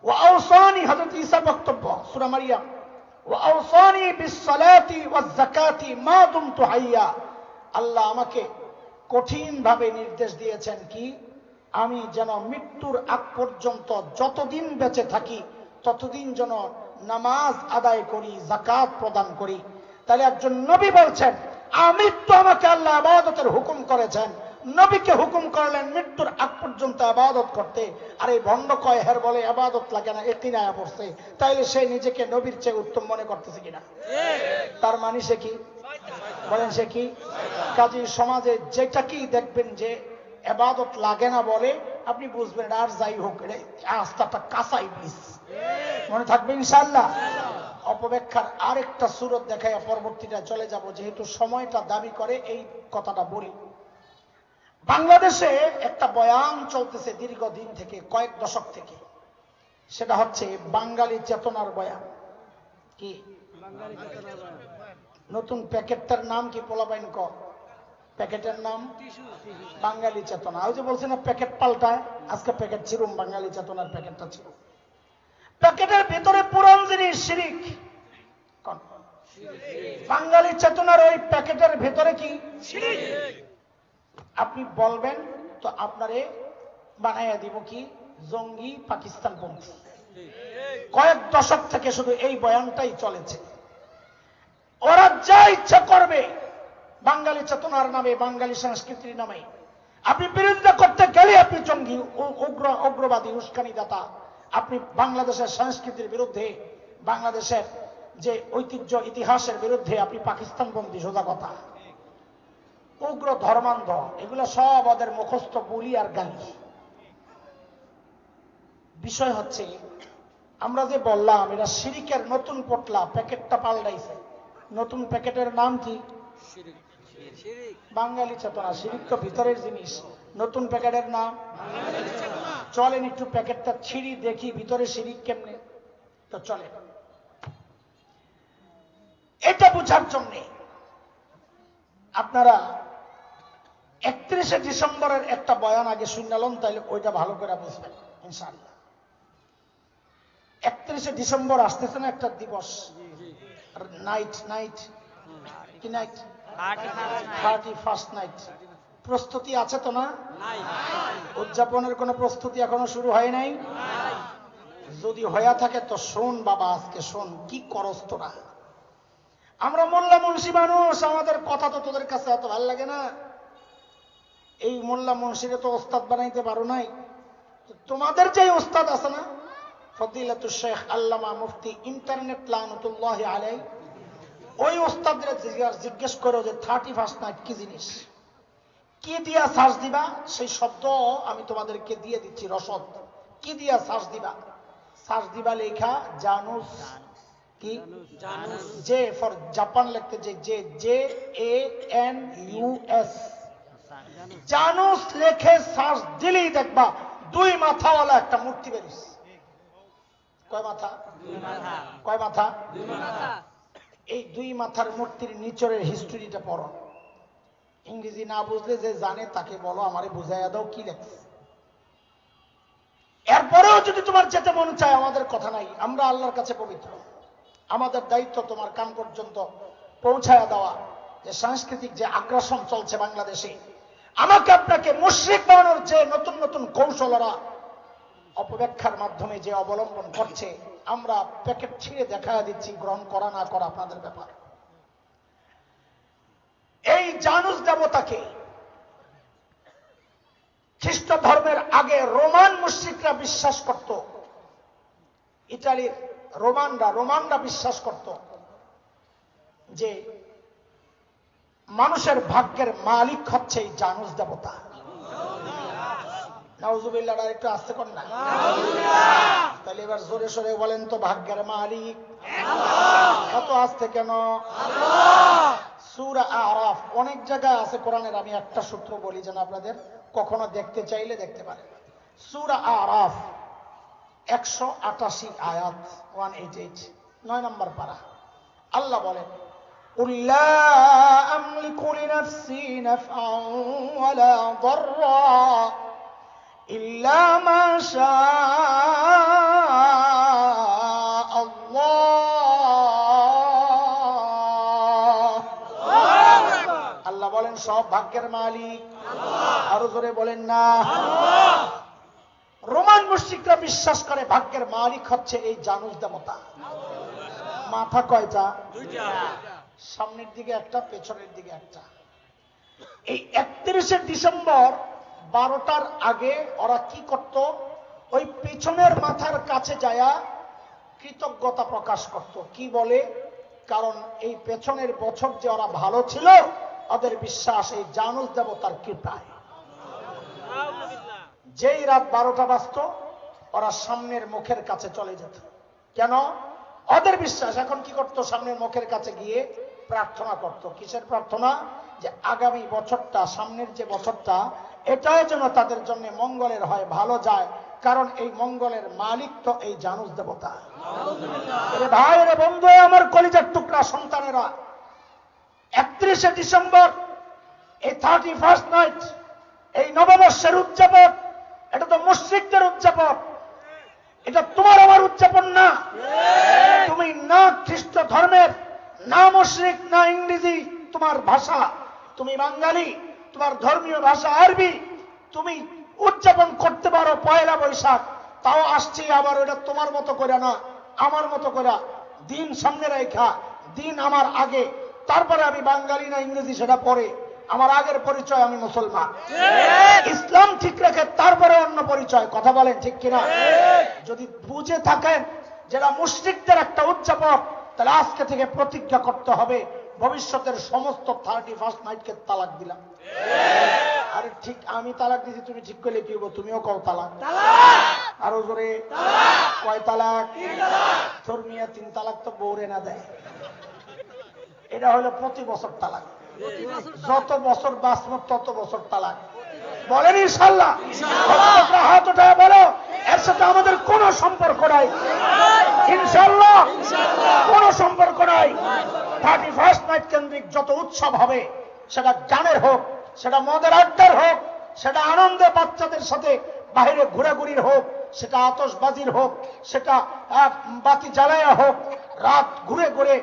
ওয়া আওসানি, হযরত ঈসা বক্তব্য সূরা মারইয়াম, ওয়া আওসানি বিস-সালাতি ওয়াজ-যাকাতি মা দুমতু হাইয়া, আল্লাহ আমাকে কঠিন ভাবে নির্দেশ দিয়েছেন কি আমি যেন মৃত্যুর আগ পর্যন্ত যতদিন বেঁচে থাকি ততদিন যেন নামাজ আদায় করি, যাকাত প্রদান করি। তাহলে একজন নবী বলছেন আমৃত্যু আমাকে আল্লাহ ইবাদতের হুকুম করেছেন, নবীকে হুকুম করলেন মৃত্যুর আগ পর্যন্ত ইবাদত করতে। আর এই ভণ্ড কয় হের বলে ইবাদত লাগে না, একিন আয়া পড়ছে, তাইলে সে নিজেকে নবীর চেয়ে উত্তম মনে করতেছে কিনা? তার মানে সে কি? বলেন সে কি? কাজী সমাজে যেটাকেই দেখবেন যে ইবাদত লাগে না বলে, আপনি বুঝবেন আর যাই হোক আস্থাটা কাঁচা ইবলিস। মনে থাকবে ইনশাআল্লাহ। অপব্যাখ্যার আরেকটা সূরত দেখায় পরবর্তীটা চলে যাব, যেহেতু সময়টা দাবি করে এই কথাটা বলি। বাংলাদেশে একটা বয়ান চলতেছে দীর্ঘদিন থেকে, কয়েক দশক থেকে, সেটা হচ্ছে বাঙালি চেতনার বয়ান। কি নতুন প্যাকেটটার নাম কি পোলাপাইন ক? প্যাকেটের নাম বাঙালি চেতনা। ওই যে বলছি না প্যাকেট পাল্টায়, আজকে প্যাকেট ছিলুম বাঙালি চেতনার প্যাকেটটা ছিল। প্যাকেটের ভিতরে পুরান জিনিস শিরিক। বাঙালি চেতনার ওই প্যাকেটের ভিতরে কি শিরিক। আপনি বলবেন তো আপনারে বানাইয়া দিব কি জঙ্গি পাকিস্তান পন্থী। কয়েক দশক থেকে শুধু এই বয়ানটাই চলেছে। ওরা যা ইচ্ছা করবে বাঙালি চেতনার নামে, বাঙালি সংস্কৃতির নামে। আপনি বিরোধিতা করতে গেলে আপনি জঙ্গি, উগ্রবাদী, উস্কানিদাতা। আপনি বাংলাদেশের সংস্কৃতির বিরুদ্ধে, বাংলাদেশের যে ঐতিহ্য ইতিহাসের বিরুদ্ধে আপনি পাকিস্তানপন্থী, সোজা কথা। উগ্র ধর্মান্ধ, এগুলো সব ওদের মুখস্থ বুলি আর গালি। বিষয় হচ্ছে আমরা যে বললাম এটা শিরিকের নতুন পটলা, প্যাকেটটা পাল্টাইছে। নতুন প্যাকেটের নাম কি বাঙালি চেতনা। শিরিক তো ভিতরের জিনিস, নতুন প্যাকেটের নাম। চলেন একটু প্যাকেটটা ছিঁড়ি দেখি ভিতরে শিরিক কেমনে। তো চলে এটা বুঝার জন্য আপনারা 31শে ডিসেম্বরের একটা বয়ান আগে শুনলাম, তাইলে ওইটা ভালো করে বুঝবেন ইনশাআল্লাহ। 31শে ডিসেম্বর আসতেছে না একটা দিবস, নাইট কি নাইট 31st নাইট। প্রস্তুতি আছে তো না? উদযাপনের কোনো প্রস্তুতি এখনো শুরু হয় নাই। যদি হয়ে থাকে তো শোন বাবা, আজকে শোন কি করস তোরা। আমরা মোল্লা মুন্সি মানুষ, আমাদের কথা তো তোদের কাছে এত ভালো লাগে না। এই মোল্লা মুন্সিরে তো ওস্তাদ বানাইতে পারো নাই। তোমাদের যে ওস্তাদ আছে না, ফদিলাতুল শেখ আল্লামা মুফতি ইন্টারনেট লানতুল্লাহি আলাইহি, ওই ওস্তাদের জিজ্ঞেস করো যে 31st নাইট কি জিনিস, কি দিয়া সার্চ দিবা। সেই শব্দ আমি তোমাদেরকে দিয়ে দিচ্ছি, রসদ। কি দিয়া সার্চ দিবা? সার্চ দিবা লেখা জানুস। কি জে ফর জাপান লিখতে, J A N U S, Janus লেখে সার্চ দিলেই দেখবা 2 মাথাওয়ালা একটা মূর্তি বেরিয়েছে। কয় মাথা? 2 মাথা। কয় মাথা? 2 মাথা। এই 2 মাথার মূর্তির নিচরের হিস্ট্রিটা পড়ো। ইংরেজি না বুঝলে যে জানে তাকে বলো আমারে বুঝাইয়া দাও কি লেখছে। এরপরেও যদি তোমার যেতে মন চায়, আমাদের কথা নাই, আমরা আল্লাহর কাছে পবিত্র। আমাদের দায়িত্ব তোমার কান পর্যন্ত পৌঁছায়া দেওয়া যে সাংস্কৃতিক যে আগ্রাসন চলছে বাংলাদেশে, আমাকে আপনাকে মুশরিক বানানোর যে নতুন নতুন কৌশলরা অপব্যাখ্যার মাধ্যমে যে অবলম্বন করছে, আমরা প্যাকেট ছিঁড়ে দেখা দিচ্ছি। গ্রহণ করা না করা আপনাদের ব্যাপার। এই জানুস দেবতাকে খ্রিস্ট ধর্মের আগে রোমান মুশরিকরা বিশ্বাস করত। ইতালির রোমানরা বিশ্বাস করত যে মানুষের ভাগ্যের মালিক হচ্ছে এই জানুস দেবতা। নাউজুবিল্লাহ, একটু আসতে কর না। তাহলে এবার জোরে সরে বলেন তো, ভাগ্যের মালিক এত আসতে কেন? সূরা আরাফ অনেক জায়গায় আছে কোরআনের। আমি একটা সূত্র বলি যেন আপনাদের কখনো দেখতে চাইলে দেখতে পারেন। সূরা আরাফ 188 আয়াত, 188, 9 নম্বর পারা। আল্লাহ বলেন, قل لا أملك لنفسي نفعا ولا ضرا إلا ما شاء الله। আল্লাহ বলেন সব ভাগ্যের মালিক। আরো জোরে বলেন না। রোমান মুশরিকরা বিশ্বাস করে ভাগ্যের মালিক হচ্ছে এই জানুস দেবতা। মাথা কয়টা? 2টা। সামনের দিকে একটা, পেছনের দিকে একটা। এই 31শে ডিসেম্বর 12টার আগে ওরা কি করত? ওই পেছনের মাথার কাছে যায়া কৃতজ্ঞতা প্রকাশ করত। কি বলে? কারণ এই পেছনের বছর যে ওরা ভালো ছিল, ওদের বিশ্বাস এই জানুস দেবতার কৃপায়। যেই রাত 12টা বাজত, ওরা সামনের মুখের কাছে চলে যেত। কেন? ওদের বিশ্বাস। এখন কি করত? সামনের মুখের কাছে গিয়ে প্রার্থনা করত। কিসের প্রার্থনা? যে আগামী বছরটা, সামনের যে বছরটা, এটাই যেন তাদের জন্য মঙ্গলের হয়, ভালো যায়, কারণ এই মঙ্গলের মালিক তো এই জানুস দেবতা। ভাই রে বন্ধু, আমার কলিজার টুকরা সন্তানেরা, 31শে ডিসেম্বর এই 31st নাইট, এই নববর্ষের উদযাপন, এটা তো মুশরিকদের উদযাপন, এটা তোমার আমার উদযাপন না। তুমি না খ্রিস্ট ধর্মের, না মুশরিক, না ইংরেজি তোমার ভাষা, তুমি বাঙালি, তোমার ধর্মীয় ভাষা আরবি, তুমি উদযাপন করতে পারো পয়লা বৈশাখ, তাও আসছি আবার ওটা তোমার মতো করে না, আমার মতো করে দিন সামনে রেখা, দিন আমার আগে, তারপরে আমি বাঙালি না ইংরেজি সেটা পরে, আমার আগের পরিচয় আমি মুসলমান, ইসলাম ঠিক রেখে তারপরে অন্য পরিচয়। কথা বলেন ঠিক কিনা? যদি বুঝে থাকেন যেটা মুশরিকদের একটা উদযাপন, তাহলে আজকে থেকে প্রতিজ্ঞা করতে হবে ভবিষ্যতের সমস্ত 31st নাইটকে তালাক দিলাম। আরে ঠিক আমি তালাক দিছি, তুমি ঠিক করলে কি হবো? তুমিও কও তালাক। আরো জোরে কয় তালাক? ধর্মীয় 3 তালাক তো বউরে না দেয়। এটা হলো প্রতি বছর তালাক, যত বছর বাঁচব তত বছর তালাক। বলেন ইনশাআল্লাহ? হাত উঠায় বলো, এর সাথে আমাদের কোনো সম্পর্ক নাই। ইনশাআল্লাহ কোনো সম্পর্ক নাই। 31st নাইট কেন্দ্রিক যত উৎসব হবে, সেটা গানের হোক, সেটা মদের আড্ডার হোক, সেটা আনন্দে বাচ্চাদের সাথে বাইরে ঘোরাঘুরির হোক, সেটা আতশবাজির হোক, সেটা বাতি জ্বালায়া হোক, রাত ঘুরে ঘুরে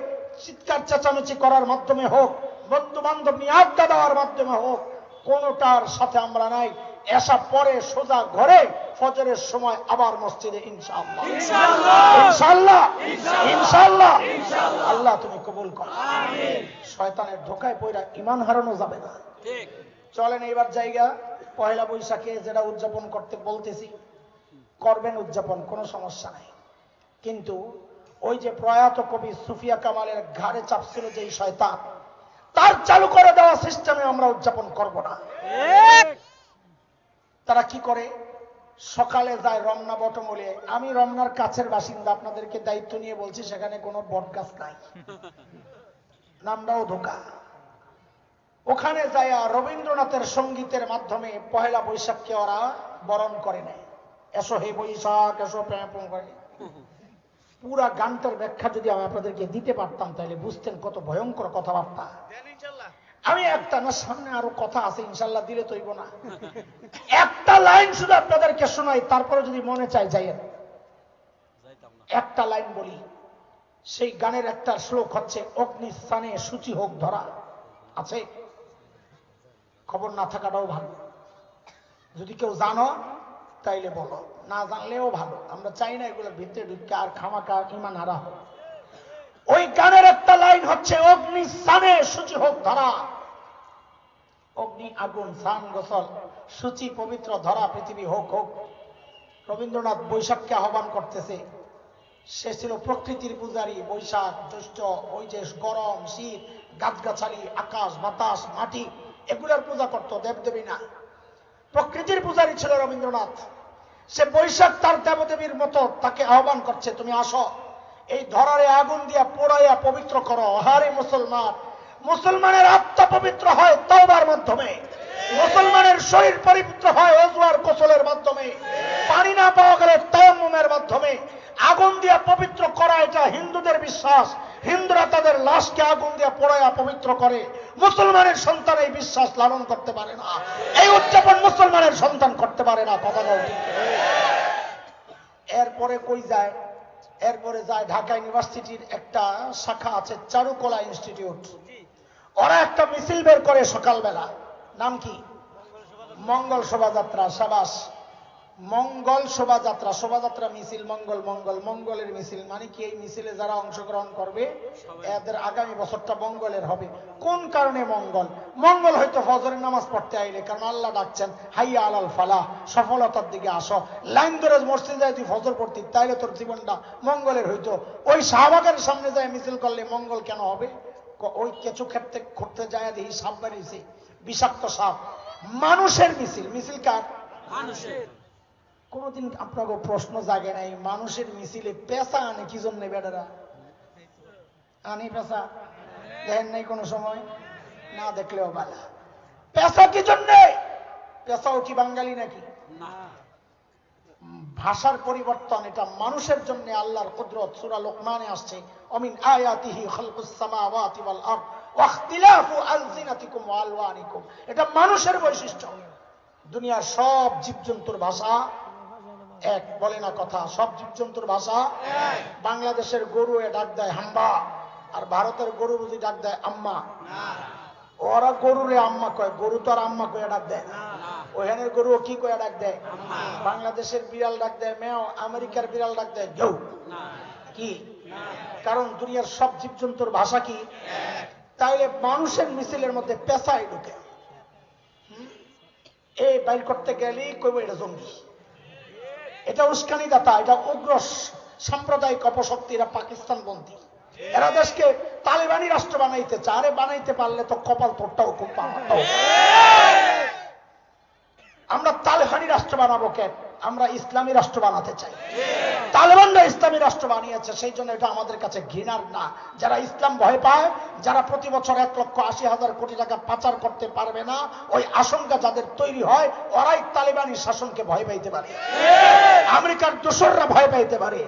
চিৎকার চেঁচামেচি করার মাধ্যমে হোক, বন্ধু বান্ধব নিয়ে আড্ডা দেওয়ার মাধ্যমে হোক, কোনটার সাথে আমরা নাই। এসা পরে সোজা ঘরে, ফজরের সময় আবার মসজিদে। ইনশাআল্লাহ ইনশাআল্লাহ ইনশাআল্লাহ। আল্লাহ তুমি কবুল করো। শয়তানের ধোকায় পড়া ঈমান হারানো যাবে না। চলেন এইবার জায়গা পয়লা বৈশাখে যেটা উদযাপন করতে বলতেছি, করবেন উদযাপন, কোনো সমস্যা নাই। কিন্তু ওই যে প্রয়াত কবি সুফিয়া কামালের ঘাড়ে চাপছিল যে শয়তান, তার চালু করে দেওয়া সিস্টেমে আমরা উদযাপন করব না। তারা কি করে? সকালে যায় রমনা বটমূলে। আমি রমনার কাছের বাসিন্দা, আপনাদেরকে দায়িত্ব নিয়ে বলছি, সেখানে কোনো বট গাছ নাই, নামটাও ধোকা। ওখানে যায় রবীন্দ্রনাথের সঙ্গীতের মাধ্যমে পহেলা বৈশাখকে ওরা বরণ করে নেয়। এসো হে বৈশাখ এসো প্যাঁ করে। পুরা গানটার ব্যাখ্যা যদি আমি আপনাদেরকে দিতে পারতাম তাহলে বুঝতেন কত ভয়ঙ্কর কথাবার্তা। আমি একটা না, সামনে আরো কথা আছে, ইনশাল্লাহ দিলে তৈব না। একটা লাইন শুধু আপনাদেরকে শোনাই, তারপরে যদি মনে চায় যাইয়েন। একটা লাইন বলি। সেই গানের একটা শ্লোক হচ্ছে, অগ্নি স্থানে সূচি হোক ধরা। আছে? খবর না থাকাটাও ভালো। যদি কেউ জানো তাইলে বলো, না জানলেও ভালো। আমরা চাই না এগুলোর ভিতরে ঢুকে আর খামাকা ইমান হারা হোক। ওই গানের একটা লাইন হচ্ছে, অগ্নি স্থানে সূচি হোক ধরা। অগ্নি আগুন, স্নান গোসল, সূচি পবিত্র ধরা, পৃথিবী হোক হোক। রবীন্দ্রনাথ বৈশাখকে আহ্বান করতেছে। সে ছিল প্রকৃতির পূজারী। বৈশাখ জ্যৈষ্ঠ, ওই যে গরম শীত, গাছগাছালি, আকাশ বাতাস মাটি, এগুলোর পূজা করত, দেবদেবী না। প্রকৃতির পূজারী ছিল রবীন্দ্রনাথ। সে বৈশাখ তার দেবদেবীর মতো তাকে আহ্বান করছে, তুমি আসো, এই ধরারে আগুন দিয়া পোড়াইয়া পবিত্র করো। হারে মুসলমান, মুসলমানের আত্মা পবিত্র হয় তওবার মাধ্যমে, মুসলমানের শরীর পবিত্র হয় ওযু আর গোসলের মাধ্যমে, পানি না পাওয়া গেলে তায়াম্মুমের মাধ্যমে। আগুন দিয়া পবিত্র করা এটা হিন্দুদের বিশ্বাস। হিন্দুরা তাদের লাশকে আগুন দিয়া পোড়াইয়া পবিত্র করে। মুসলমানের সন্তান এই বিশ্বাস লালন করতে পারে না, এই উদযাপন মুসলমানের সন্তান করতে পারে না। কথা বল। এরপরে কই যায়? এরপরে যায় ঢাকা ইউনিভার্সিটির একটা শাখা আছে, চারুকলা ইনস্টিটিউট। ওরা একটা মিছিল বের করে সকালবেলা। নাম কি? মঙ্গল শোভাযাত্রা। সাবাস, মঙ্গল শোভাযাত্রা। শোভাযাত্রা মিছিল, মঙ্গল মঙ্গল, মঙ্গলের মিছিল। মানে কি? এই মিছিলে যারা অংশগ্রহণ করবে এদের আগামী বছরটা মঙ্গলের হবে। কোন কারণে মঙ্গল? মঙ্গল হয়তো ফজরের নামাজ পড়তে আইলে, কারণ আল্লাহ ডাকছেন, হাইয়া আলাল ফালাহ, সফলতার দিকে আসো। লাইন ধরে মসজিদে যায় তুই ফজর পড়তি, তাইলে তোর জীবনটা মঙ্গলের হইতো। ওই শাহবাগের সামনে যায় মিছিল করলে মঙ্গল কেন হবে? ওই কেঁচু ক্ষেত্রে ঘুরতে যায় দেখি সাপ বাড়িয়েছে, বিষাক্ত সাপ। মানুষের মিছিল। মিছিল কার? মানুষের। কোনদিন আপনাকে প্রশ্ন জাগে নাই, মানুষের মিছিলে পেশা আনে কি জন্য? বেটারা আনি পেশা, দেখেন নাই কোনো সময়? না দেখলেও বালা। পেশা কি জন্য? পেশাও কি বাঙালি নাকি? ভাষার পরিবর্তন, এটা মানুষের জন্য আল্লাহর কুদরত। সূরা লোকমানে আসছে, অমিন আয়াতিহি খালকুস সামাওয়াতি ওয়াল আরদ ওয়া ইখতিলাফু আলসিনাতিকুম ওয়া আলওয়ানিকুম। এটা মানুষের বৈশিষ্ট্য। দুনিয়ার সব জীবজন্তুর ভাষা এক, বলে না কথা? সব জীবজন্তুর ভাষা এক। বাংলাদেশের গরু এ ডাক দেয় হাম্বা, আর ভারতের গরু বুঝি ডাক দেয় আম্মা। ওরা গরুরে আম্মা কয়, গরু তো আর আম্মা কয়ে ডাক দেয় না। ওখানের গরু কি কয়ে ডাক দেয়? বাংলাদেশের বিড়াল ডাক দেয় ম্যাও, আমেরিকার বিড়াল ডাক দেয় গেউ। কি কারণ? দুনিয়ার সব জীবজন্তুর ভাষা কি? তাইলে মানুষের মিছিলের মধ্যে পেশায় ঢুকে এই বাইর করতে গেলে কইব এটা জঙ্গি, এটা উস্কানি দাতা, এটা উগ্র সাম্প্রদায়িক অপশক্তি, এরা পাকিস্তান বন্দী, এরা দেশকে তালেবানি রাষ্ট্র বানাইতে চায়। আরে বানাইতে পারলে তো কপাল তোরটাও খুব পাওয়া। আমরা তালেবানি রাষ্ট্র বানাবো কেন? আমরা ইসলামী রাষ্ট্র বানাতে চাই। তালেবানরা ইসলামী রাষ্ট্র বানিয়েছে, সেই জন্য এটা আমাদের কাছে ঘৃণার না। যারা ইসলাম ভয় পায়, যারা প্রতি বছর 1,80,000 কোটি টাকা পাচার করতে পারবে না, ওই আশঙ্কা যাদের তৈরি হয়, ওরাই তালেবানি শাসনকে ভয় পাইতে পারে। আমেরিকার দোসররা ভয় পাইতে পারে,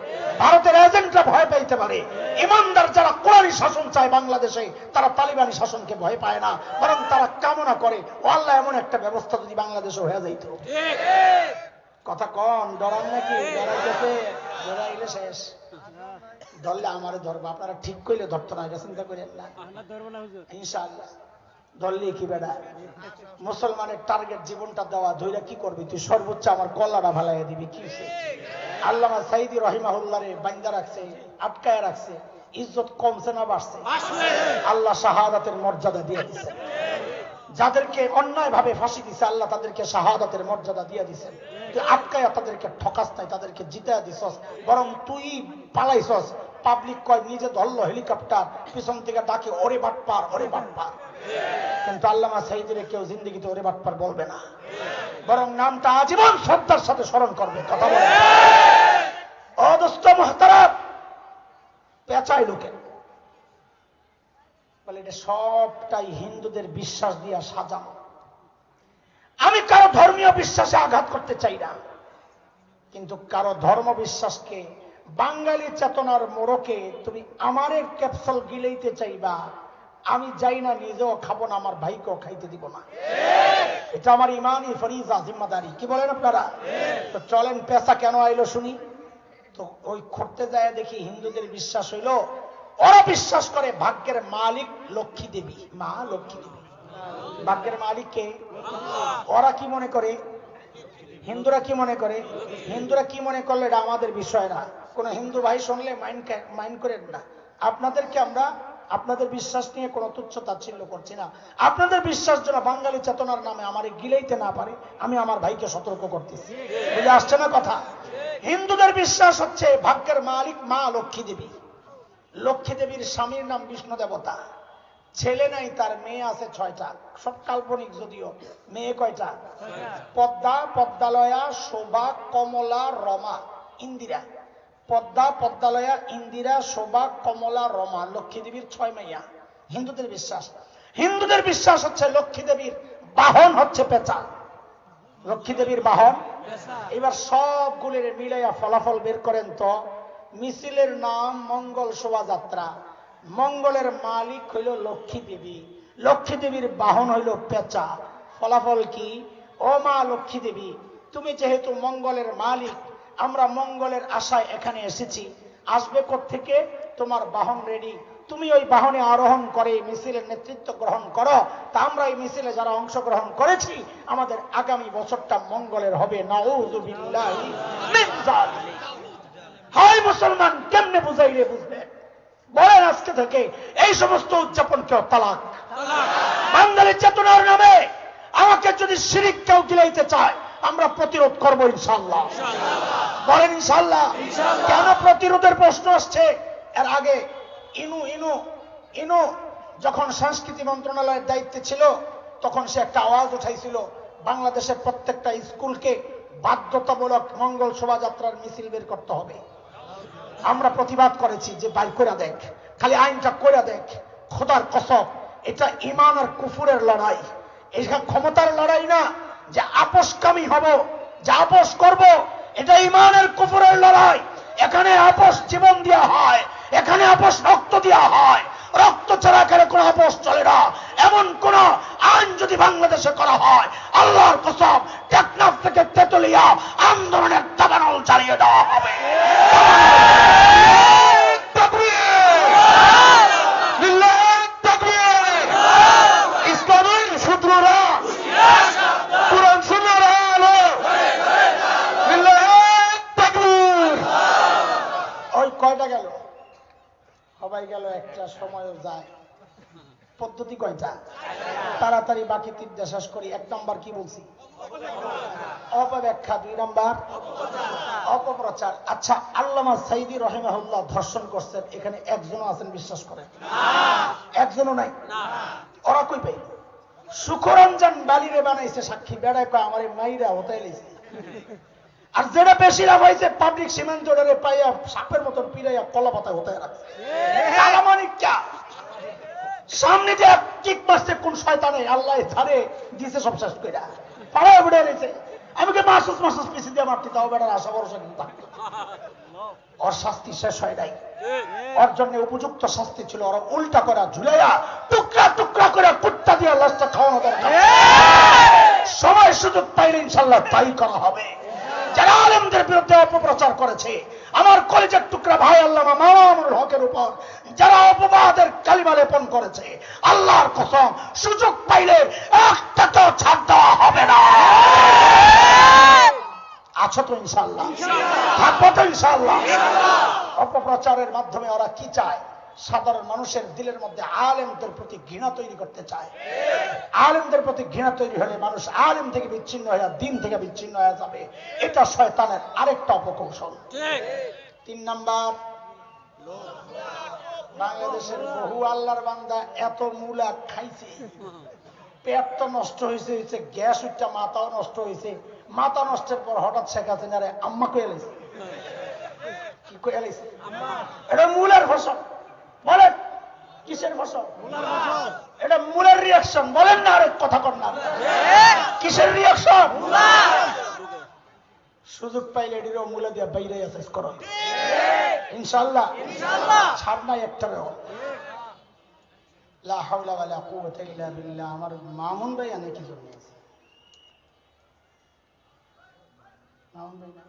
ভারতের এজেন্টরা ভয় পাইতে পারে। ইমানদার যারা কোরআনী শাসন চায় বাংলাদেশে, তারা তালেবানি শাসনকে ভয় পায় না, বরং তারা কামনা করে ও আল্লাহ এমন একটা ব্যবস্থা যদি বাংলাদেশে হয়ে যাইত। কথা কন, ডরান নাকি? ডরাইতেছে, ডরাইলে শেষ। ধরলে আমারে ধরবো, আপনারা ঠিক কইলে ধরতো না, এটা চিন্তা করেন না। ইনশাআল্লাহ ধরলে কি বেড়া? মুসলমানের টার্গেট জীবনটা দেওয়া, ধইরা কি করবি তুই? সর্বোচ্চ আমার কল্লাটা ভালাইয়া দিবি। কি আল্লামা সাইদি রহিমাহুল্লাহরে বান্দা রাখছে, আটকায় রাখছে, ইজ্জত কমছে না বাড়ছে? আল্লাহ শাহাদাতের মর্যাদা দিয়ে দিচ্ছেন। যাদেরকে অন্যায় ভাবে ফাঁসি দিছে, আল্লাহ তাদেরকে শাহাদাতের মর্যাদা দিয়ে দিচ্ছেন। তুই আটকায় তাদেরকে ঠকাস নাই, তাদেরকে জিতায়া দিছস, বরং তুই পালাইছস। পাবলিক কয় নিজে ধরলো হেলিকপ্টার, পিছন থেকে ডাকে ওরে বাটপার, ওরে বাটপার। কিন্তু আল্লামা সাইদিরে কেউ জিন্দেগিতে ওরে বাটপার বলবে না, বরং নামটা আজীবন শ্রদ্ধার সাথে স্মরণ করবে। কথা বলে অদস্ত মুহতারাম, পেঁচাই লোকে বলে এটা সবটাই হিন্দুদের বিশ্বাস দিয়া সাজানো। আমি কারো ধর্মীয় বিশ্বাসে আঘাত করতে চাই না, কিন্তু কারো ধর্ম বিশ্বাসকে, বাঙালি চেতনার মোড়কে তুমি আমারে ক্যাপসুল গিলাইতে চাইবা, আমি যাই না, নিজেও খাবো না, আমার ভাইকেও খাইতে দিব না। এটা আমার ইমানি ফরিজা, জিম্মাদারি। কি বলেন আপনারা? তো চলেন পেশা কেন আইলো শুনি। তো ওই করতে যায় দেখি হিন্দুদের বিশ্বাস হইল, ওরা বিশ্বাস করে ভাগ্যের মালিক লক্ষ্মী দেবী, মা লক্ষ্মী দেবী। ভাগ্যের মালিক কে? ওরা কি মনে করে? হিন্দুরা কি মনে করে? হিন্দুরা কি মনে করলে এটা আমাদের বিষয় না। কোন হিন্দু ভাই শুনলে মাইন্ড করেন না। আপনাদেরকে আমরা আপনাদের বিশ্বাস নিয়ে কোনো তুচ্ছ তাচ্ছিল্য করছি না। আপনাদের বিশ্বাস যেন বাঙালি চেতনার নামে আমার গিলাইতে না পারে, আমি আমার ভাইকে সতর্ক করতেছি। বুঝে আসছে না কথা? হিন্দুদের বিশ্বাস হচ্ছে ভাগ্যের মালিক মা লক্ষ্মী দেবী। লক্ষ্মী দেবীর স্বামীর নাম বিষ্ণু দেবতা, ছেলে নাই, তার মেয়ে আছে 6টা, সব কাল্পনিক যদিও। মেয়ে কয়টা? পদ্মা, পদ্মালয়া, শোভা, কমলা, রমা, ইন্দিরা। পদ্মা, পদ্মালয়া, ইন্দিরা, শোভা, কমলা, রমা, লক্ষ্মী দেবীর 6 মেয়া। হিন্দুদের বিশ্বাস। হিন্দুদের বিশ্বাস হচ্ছে লক্ষ্মী দেবীর বাহন হচ্ছে পেঁচা। লক্ষ্মী দেবীর বাহন। এবার সবগুলোর মিলাইয়া ফলাফল বের করেন তো। মিছিলের নাম মঙ্গল শোভাযাত্রা, মঙ্গলের মালিক হইল লক্ষ্মী দেবী, লক্ষ্মী দেবীর বাহন হইল পেঁচা। ফলাফল কি? ও মা লক্ষ্মী দেবী, তুমি যেহেতু মঙ্গলের মালিক, আমরা মঙ্গলের আশায় এখানে এসেছি। আসবে কোত্থেকে? তোমার বাহন রেডি, তুমি ওই বাহনে আরোহণ করে মিছিলের নেতৃত্ব গ্রহণ করো। তা আমরা এই মিছিলে যারা অংশগ্রহণ করেছি, আমাদের আগামী বছরটা মঙ্গলের হবে। নাউযুবিল্লাহি মিন যালিক। হয় মুসলমান, কেমনে বুঝাইলে বুঝবে? বলেন আজকে থেকে এই সমস্ত উদযাপন কেউ তালাক। বাঙালি চেতনার নামে আমাকে যদি শিরিক কেউ গিলাইতে চায়, আমরা প্রতিরোধ করবো ইনশাআল্লাহ। বলেন ইনশাআল্লাহ। কেন প্রতিরোধের প্রশ্ন আসছে? এর আগে ইনু যখন সংস্কৃতি মন্ত্রণালয়ের দায়িত্বে ছিল, তখন সে একটা আওয়াজ উঠাইছিল, বাংলাদেশের প্রত্যেকটা স্কুলকে বাধ্যতামূলক মঙ্গল শোভাযাত্রার মিছিল বের করতে হবে। আমরা প্রতিবাদ করেছি যে বাইর করে দেখ, খালি আইনটা করে দেখ। খোদার কসম, এটা ঈমান আর কুফুরের লড়াই, এটা ক্ষমতার লড়াই না। যে আপোষকামী হব, যে আপোষ করব, এটা ইমানের কুফরের লড়াই। এখানে আপোষ জীবন দেওয়া হয়, এখানে আপোষ রক্ত দেওয়া হয়। রক্ত ছাড়া এখানে কোনো আপোষ চলে না। এমন কোন আইন যদি বাংলাদেশে করা হয়, আল্লাহর কসম টেকনাফ থেকে তেতুলিয়া আন্দোলনের দাবানল চালিয়ে দেওয়া হবে। ইসলামের শত্রুরা কোরআন সুন্নাহর আলো ওই কয়টা গেল? সবাই গেল, একটা সময়ও যায়। পদ্ধতি কয়টা? তাড়াতাড়ি বাকি তিনটা শেষ করি। 1 নাম্বার কি বলছি? অপব্যাখ্যা। 2 নাম্বার অপপ্রচার। আচ্ছা, আল্লামা সাইদি রহিমাহুল্লাহ ধর্ষণ করছেন, এখানে একজনও আছেন বিশ্বাস করেন? একজনও নাই। ওরা কই পাই? সুখরঞ্জন বালিরে বানাইছে সাক্ষী, বেড়ায় কয় আমার মাইরা হতাই লাইছে। আর যেটা বেশি লাভ হয়েছে, পাবলিক সীমান্ত জোড়ারে পাইয়া সাপের মতন পিড়াইয়া কলা পাতা হতে রাখছে। সামনে যে কিক মারছে কোন শয়তানে, আল্লাহ ছাড়ে দিছে সব শেষ কইরা পাড়ায় বেড়ে রয়েছে। আমি কে মাসুস মাসুস পিছিয়ে দিয়ে মারতে, তাও বেড়ার আশা ভরসা কিন্তু থাকতো। ওর শাস্তি শেষ হয় নাই। ওর জন্য উপযুক্ত শাস্তি ছিল ওরা উল্টা করা ঝুলাইয়া টুকরা টুকরা করে কুত্তা দিয়ে লাশটা খাওয়ানো দরকার। সময় সুযোগ পাইলে ইনশাল্লাহ তাই করা হবে। যারা আলেমদের বিরুদ্ধে অপপ্রচার করেছে, আমার কলেজের টুকরা ভাই আল্লামা মামুনুল হকের উপর যারা অপবাদের কালিমা লেপন করেছে, আল্লাহর কসম সুযোগ পাইলে একটাকেও ছাড় দেওয়া হবে না। আছো তো ইনশাআল্লাহ? থাকবো তো ইনশাআল্লাহ? অপপ্রচারের মাধ্যমে ওরা কি চায়? সাধারণ মানুষের দিলের মধ্যে আলেমদের প্রতি ঘৃণা তৈরি করতে চায়। আলেমদের প্রতি ঘৃণা তৈরি হলে মানুষ আলেম থেকে বিচ্ছিন্ন হয়ে দিন থেকে বিচ্ছিন্ন হয়ে যাবে। এটা শয়তানের আরেকটা অপকৌশল। 3 নাম্বার, বাংলাদেশের বহু আল্লাহর বান্দা এত মূলা খাইছে, পেট তো নষ্ট হয়েছে, গ্যাস উঠটা মাথাও নষ্ট হয়েছে। মাথা নষ্টের পর হঠাৎ শেখ হাসিনারে আম্মা কয়ে লাইছে। কি কয়ে লাইছে? এটা মূলের ফসল। বলেন কিসের ফসল? এটা মূলের রিয়াকশন। বলেন না আরেক কথা কর না, কিসের রিয়াকশন? সুযোগ পাইলে এটিরও মূলে দিয়ে বাইরে আছে করো ইনশাআল্লাহ। ছাড় নাই একটারও। লা হাওলা ওয়ালা কুওয়াতা ইল্লা বিল্লাহ। আমার মামুন ভাই অনেক কিছু নিয়েছে। মামুন ভাই না,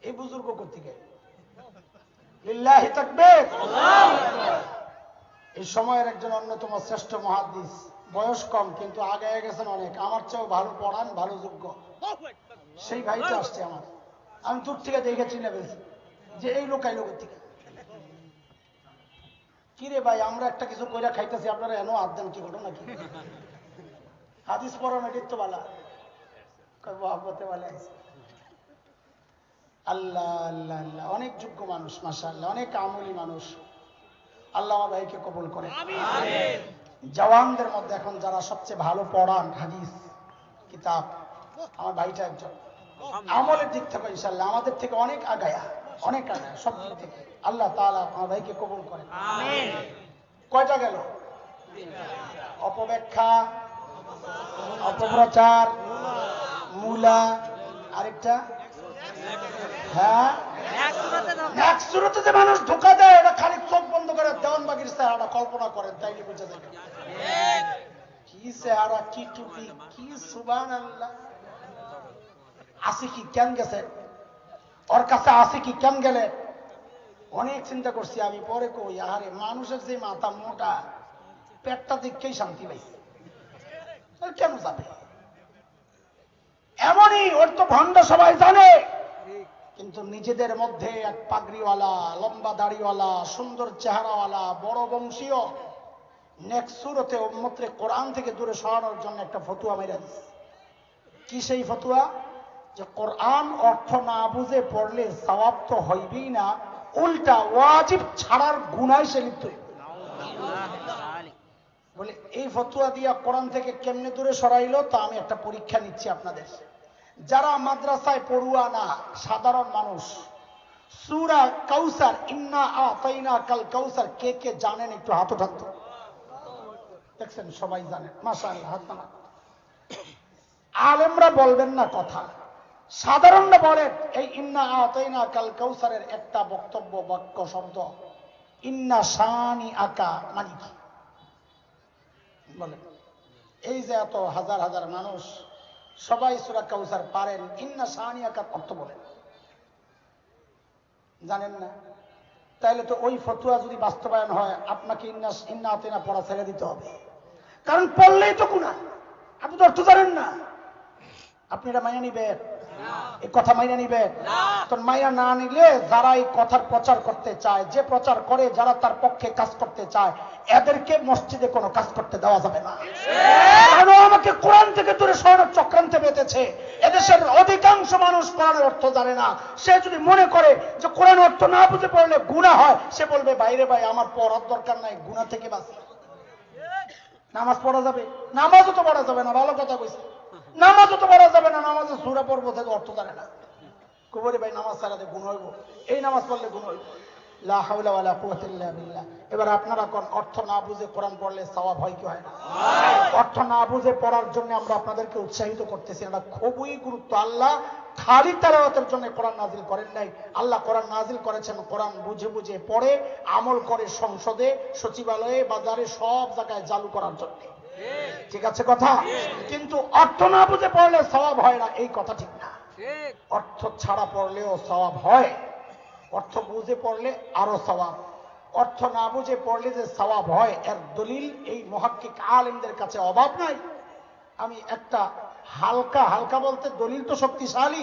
এই বুজুর্গ কোথেকে? লিল্লাহি তাকবীর। এই সময়ের একজন অন্যতম শ্রেষ্ঠ মুহাদ্দিস, বয়স কম কিন্তু আগায় গেছেন অনেক, আমার চেয়েও ভালো পড়ান, ভালো যোগ্য। সেই ভাইটা আসছে আমার, আমি দূর থেকে দেখে চিনে ফেলছি যে এই লোক আইলো থেকে। কি রে ভাই, আমরা একটা কিছু কইরা খাইতেছি, আপনারা এনো হাত দেন, কি ঘটনা কি? হাদিস পড়ানো এটির তো বালা হতে বলে আছে। আল্লাহ আল্লাহ আল্লাহ, অনেক যোগ্য মানুষ মাশাআল্লাহ, অনেক আমলি মানুষ। আল্লাহ আমার ভাইকে কবুল করে। জওয়ানদের মধ্যে এখন যারা সবচেয়ে ভালো পড়ান হাদিস কিতাব, আমার ভাইটা একজন। আমলের দিক থেকে ইনশাআল্লাহ আমাদের থেকে অনেক আগায়া, অনেক আগায়া সব দিক থেকে। আল্লাহ তাআলা আমার ভাইকে কবুল করে। আমিন। কয়টা গেল? অপব্যাখ্যা, অপপ্রচার, মূলা, আরেকটা হ্যাঁ এক সুরতে যে মানুষ ধোকা দেয়, এটা খালি চোখ বন্ধ করে দেওয়ানবাগির চেহারা কল্পনা করেন, তাইলে বুঝে যাবে কি চেহারা, কি টুপি, কি সুবহানাল্লাহ। আসি কি কেন গেছে ওর কাছে? আসি কি কেন গেলে? অনেক চিন্তা করছি আমি, পরে কই আরে মানুষের যে মাথা মোটা, পেটটা দেখেই শান্তি পাইছে, কেন যাবে? এমনই, ওর তো ভণ্ড সবাই জানে, কিন্তু নিজেদের মধ্যে এক পাগড়িওয়ালা, লম্বা দাড়িওয়ালা, সুন্দর চেহারাওয়ালা, বড় বংশীয় নেক্সুরতে উম্মতরে কোরআন থেকে দূরে সরানোর জন্য একটা ফতুয়া মেরে দিচ্ছে। কি সেই ফতুয়া? যে কোরআন অর্থ না বুঝে পড়লে সওয়াব তো হইবেই না, উল্টা ওয়াজিব ছাড়ার গুনায় সে লিপ্ত হইবে। বলে এই ফতুয়া দিয়া কোরআন থেকে কেমনে দূরে সরাইলো, তা আমি একটা পরীক্ষা নিচ্ছি আপনাদের। যারা মাদ্রাসায় পড়ুয়া না, সাধারণ মানুষ, সূরা কাউসার, ইন্না আতাইনা কাল কাউসার কে কে জানেন? একটু হাত উঠান তো। দেখছেন সবাই জানেন, মাশাআল্লাহ, হাত নামান। আলেমরা বলবেন না কথা, সাধারণরা বলেন। এই ইন্না আতাইনা কাল কাউসারের একটা বক্তব্য, বাক্য শব্দ ইন্না শানি আকা মানে কি বলেন? এই যে এত হাজার হাজার মানুষ সবাই সূরা কাউসার পারেন, ইন্না শানি আকার অর্থ বলেন জানেন না? তাহলে তো ওই ফতোয়া যদি বাস্তবায়ন হয় আপনাকে ইন্না আতাইনা পড়া ছেড়ে দিতে হবে, কারণ পড়লেই তো গুনাহ। আপনি তো অর্থ জানেন না, আপনি এটা মাইনা নিবেন? এই কথা মাইনা নিবেন? তো মাইনা না নিলে যারা এই কথার প্রচার করতে চায়, যে প্রচার করে, যারা তার পক্ষে কাজ করতে চায়, এদেরকে মসজিদে কোনো কাজ করতে দেওয়া যাবে না। কারণ আমাকে কোরআন থেকে দূরে সরানোর চক্রান্তে বেঁধেছে। এদেশের অধিকাংশ মানুষ কোরআনের অর্থ জানে না। সে যদি মনে করে যে কোরআন অর্থ না বুঝে পড়লে গুনাহ হয়, সে বলবে বাইরে ভাই আমার পড়ার দরকার নাই, গুনাহ থেকে বাঁচি। নামাজ পড়া যাবে? নামাজও তো পড়া যাবে না। ভালো কথা কইছে, নামাজও তো পড়া যাবে না। নামাজে সূরা পড়বো থেকে অর্থ জানে না, কবরে ভাই নামাজ ছাড়াতে গুণ হইব, এই নামাজ পড়লে গুণ হইব। লা হাওলা ওয়ালা কুওয়াতা ইল্লা বিল্লাহ। এবার আপনারা কোন অর্থ না বুঝে কোরআন পড়লে সওয়াব হয় কি হয় না? অর্থ না বুঝে পড়ার জন্য আমরা আপনাদেরকে উৎসাহিত করতেছি, এটা খুবই গুরুত্ব। আল্লাহ খালি তেলাওয়াতের জন্য কোরআন নাজিল করেন নাই, আল্লাহ কোরআন নাজিল করেছেন কোরআন বুঝে বুঝে পড়ে আমল করে সংসদে, সচিবালয়ে, বাজারে সব জায়গায় চালু করার জন্য। ঠিক আছে কথা? কিন্তু অর্থ না বুঝে পড়লে সওয়াব হয় না, এই কথা ঠিক না। অর্থ ছাড়া পড়লেও সওয়াব হয়, অর্থ বুঝে পড়লে আরো সওয়াব। অর্থ না বুঝে পড়লে যে সওয়াব হয় এর দলিল এই মুহাক্কিক আলেমদের কাছে অভাব নাই। আমি একটা হালকা হালকা বলতে দলিল তো শক্তিশালী,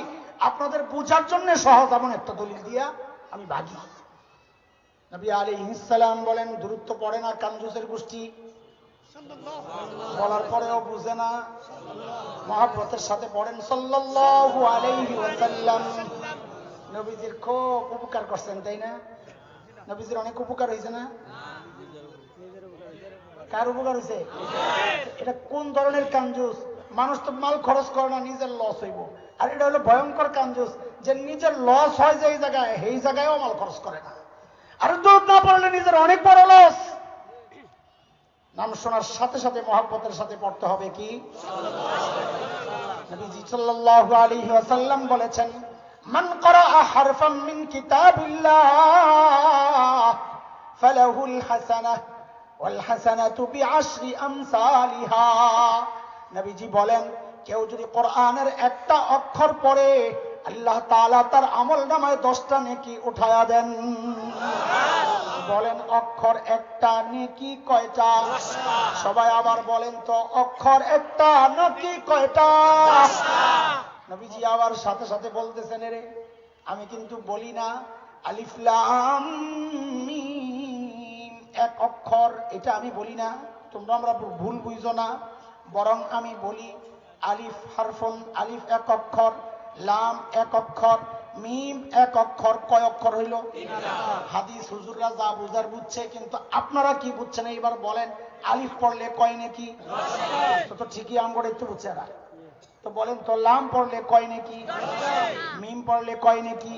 আপনাদের বুঝার জন্য সহজ এমন একটা দলিল দিয়া আমি ভাগি। নবী আলাইহিস সালাম বলেন, দূরত্ব পড়ে না কাঞ্জুসের গোষ্ঠী, বলার পরেও বুঝে না, মহব্বতের সাথে পড়েন সাল্লাল্লাহু আলাইহি ওয়াসাল্লাম। নবীজির খুব উপকার করছেন, তাই না? নবীজির অনেক উপকার হয়েছে না? কার উপকার হয়েছে? এটা কোন ধরনের কাঞ্জুস? মানুষ তো মাল খরচ করে না, নিজের লস হইব। আর এটা হলো ভয়ঙ্কর কাঞ্জুস, যে নিজের লস হয় যে জায়গায়, সেই জায়গায়ও মাল খরচ করে না। আর দুধ না পড়লে নিজের অনেক বড় লস। নাম শোনার সাথে সাথে মহব্বতের সাথে পড়তে হবে কি? নবীজি সাল্লাল্লাহু আলাইহি ওয়াসাল্লাম বলেছেন, মান ক্বারাআ হারফাম মিন কিতাবিল্লাহ ফালাহুল হাসানাহ ওয়াল হাসানাতু বিআশরি আমসালিহা। নবীজি বলেন, কেউ যদি কোরআনের একটা অক্ষর পড়ে আল্লাহ তাআলা তার আমলনামায় 10টা নেকি উঠায়া দেন। বলেন অক্ষর একটা, নেকি কয়টা? সবাই আবার বলেন তো, অক্ষর একটা, নেকি কয়টা? নবীজি আবার সাথে সাথে বলতেছেন, রে আমি কিন্তু বলি না আলিফ লাম মিম এক অক্ষর, এটা আমি বলি না, তোমরা আমরা ভুল বুঝো না। বরং আমি বলি আলিফ হারফুন, আলিফ এক অক্ষর, লাম এক অক্ষর, মিম এক অক্ষর। কয় অক্ষর হইল? হাদিস হুজুররা যা বুঝার বুঝছে, কিন্তু আপনারা কি বুঝছেন এইবার বলেন। আলিফ পড়লে কয় নেকি? তো ঠিকই আমগড়ে একটু বুঝছে না। তো বলেন তো, লাম পড়লে কয় নেকি? মিম পড়লে কয় নেকি?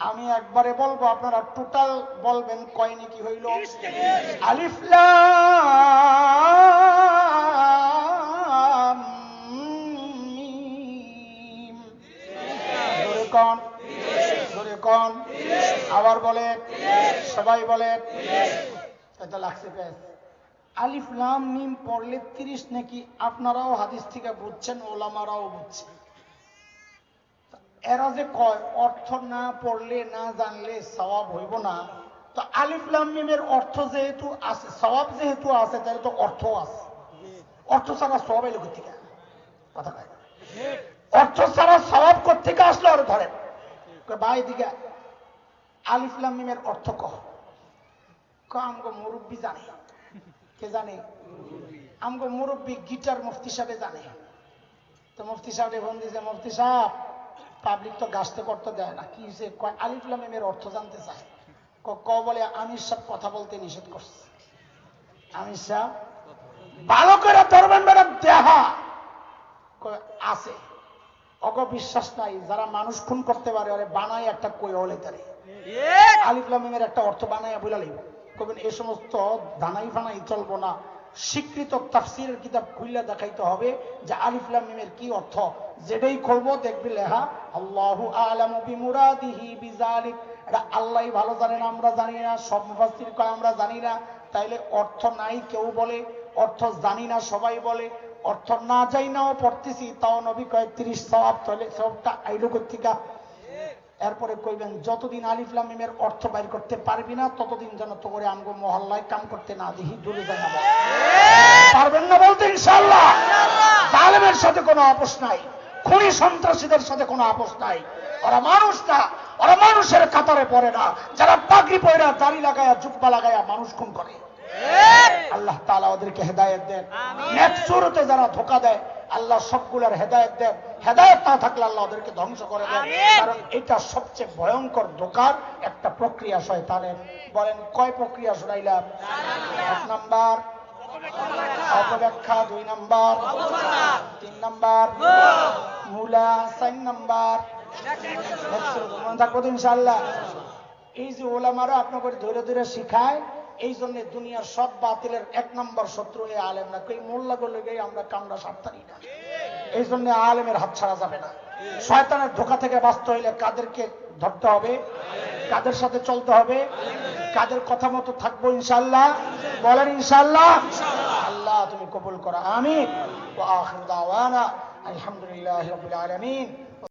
আমি একবারে বলবো, আপনারা টোটাল বলবেন কয় নেকি হইল। আলিফ লাম মিম, জোরে কোন, জোরে কোন, আবার বলেন, সবাই বলেন। এটা লাগছে বেশ। আলিফ লাম মিম পড়লে 30 নাকি আপনারাও হাদিস থেকে বুঝছেন, ওলামারাও বুঝছেন। এরা যে কয় অর্থ না পড়লে না জানলে সওয়াব হইব না, তো আলিফ লাম মিমের অর্থ যেহেতু আছে, সওয়াব যেহেতু আছে, তাহলে তো অর্থ আছে। অর্থ ছাড়া সওয়াব এলো কোথেকে? কথা কয়, অর্থ ছাড়া সওয়াব কোথেকে আসলো? আর ধরেন ভাই দিকে আলিফ লাম মিমের অর্থ কহ, আমগো মুরব্বী জানে। কে জানে? আমগো মুরব্বী গিটার মুফতি সাহেব জানে। তো মুফতি সাহেব ফোন দিয়েছে, মুফতি সাহেব পাবলিক তো গাছতে করতে দেয় না, কি হয়েছে? আলিফ লাম মিমের অর্থ জানতে চায়। বলে আমির সাহেব কথা বলতে নিষেধ করছে। আমির সাহেব ভালো করে ধরবেন ম্যাডাম, দেহা আছে। অগ বিশ্বাস নাই, যারা মানুষ খুন করতে পারে ওরে বানায় একটা কই হলে তারে আলিফ লাম মিমের একটা অর্থ বানায় বলে লাগবে। কবেন এ সমস্ত দানাই ফানাই চলবো না, স্বীকৃত তাফসীরের কিতাব খুললে দেখাইতে হবে যে আলিফ লাম মিমের কি অর্থ। যেটাই খুলবো দেখবি লেখা আল্লাহু আ'লামু বিমুরাদিহি বিযালিক। এটা আল্লাহই ভালো জানেন, আমরা জানি না। সব মুফাসসির কয় আমরা জানি না। তাইলে অর্থ নাই কেউ বলে, অর্থ জানি না সবাই বলে, অর্থ না যাই নাও পড়তেছি তাও নবী কয় 30 সওয়াব। তাহলে সবটা আইলো কোত্থেকে? এরপরে কইবেন যতদিন আলিফ লাম মিমের অর্থ বাইর করতে পারবি না ততদিন যেন তো করে আমগো মহল্লায় কাম করতে না দিহি, দূরে যাই না। পারবেন না বলতে? ইনশাআল্লাহ। জালেমের সাথে কোনো আপোষ নাই, খুনি সন্ত্রাসীদের সাথে কোনো আপোষ নাই। ওরা মানুষ না, ওরা মানুষের কাতারে পড়ে না যারা পাগড়ি পয়রা দাড়ি লাগায়া জুব্বা লাগায়া মানুষ খুন করে। আল্লাহ তাআলা ওদেরকে হেদায়েত দেন। নেক সুরতে যারা ধোঁকা দেয় আল্লাহ সবগুলোর হেদায়েত দেন। হেদায়েত না থাকলে আল্লাহ ওদেরকে ধ্বংস করে দেন। কারণ এটা সবচেয়ে ভয়ঙ্কর ধোঁকার একটা প্রক্রিয়া শয়তানের। বলেন কয় প্রক্রিয়া শুনাইলাম? 1 নাম্বার অপব্যাখ্যা, 2 নাম্বার 3 নাম্বার মূলা, 4 নাম্বার মনে থাকবো তো ইনশাআল্লাহ। এই যে ওলামারা আপনাকে ধরে ধরে শিখায়, এই জন্য দুনিয়ার সব বাতিলের 1 নম্বর শত্রু এই আলেম না। কই মোল্লা বলে গিয়ে আমরা কামড়া সারতারি না। এই জন্য আলেমের হাত ছাড়া যাবে না। শয়তানের ধোঁকা থেকে বাঁচতে হইলে কাদেরকে ধরতে হবে? কাদের সাথে চলতে হবে? কাদের কথা মতো থাকবো ইনশাআল্লাহ? বলেন ইনশাআল্লাহ। আল্লাহ তুমি কবুল করো, আমিন। ওয়া আখিরু দাওয়ানা আলহামদুলিল্লাহি রাব্বিল আলামিন।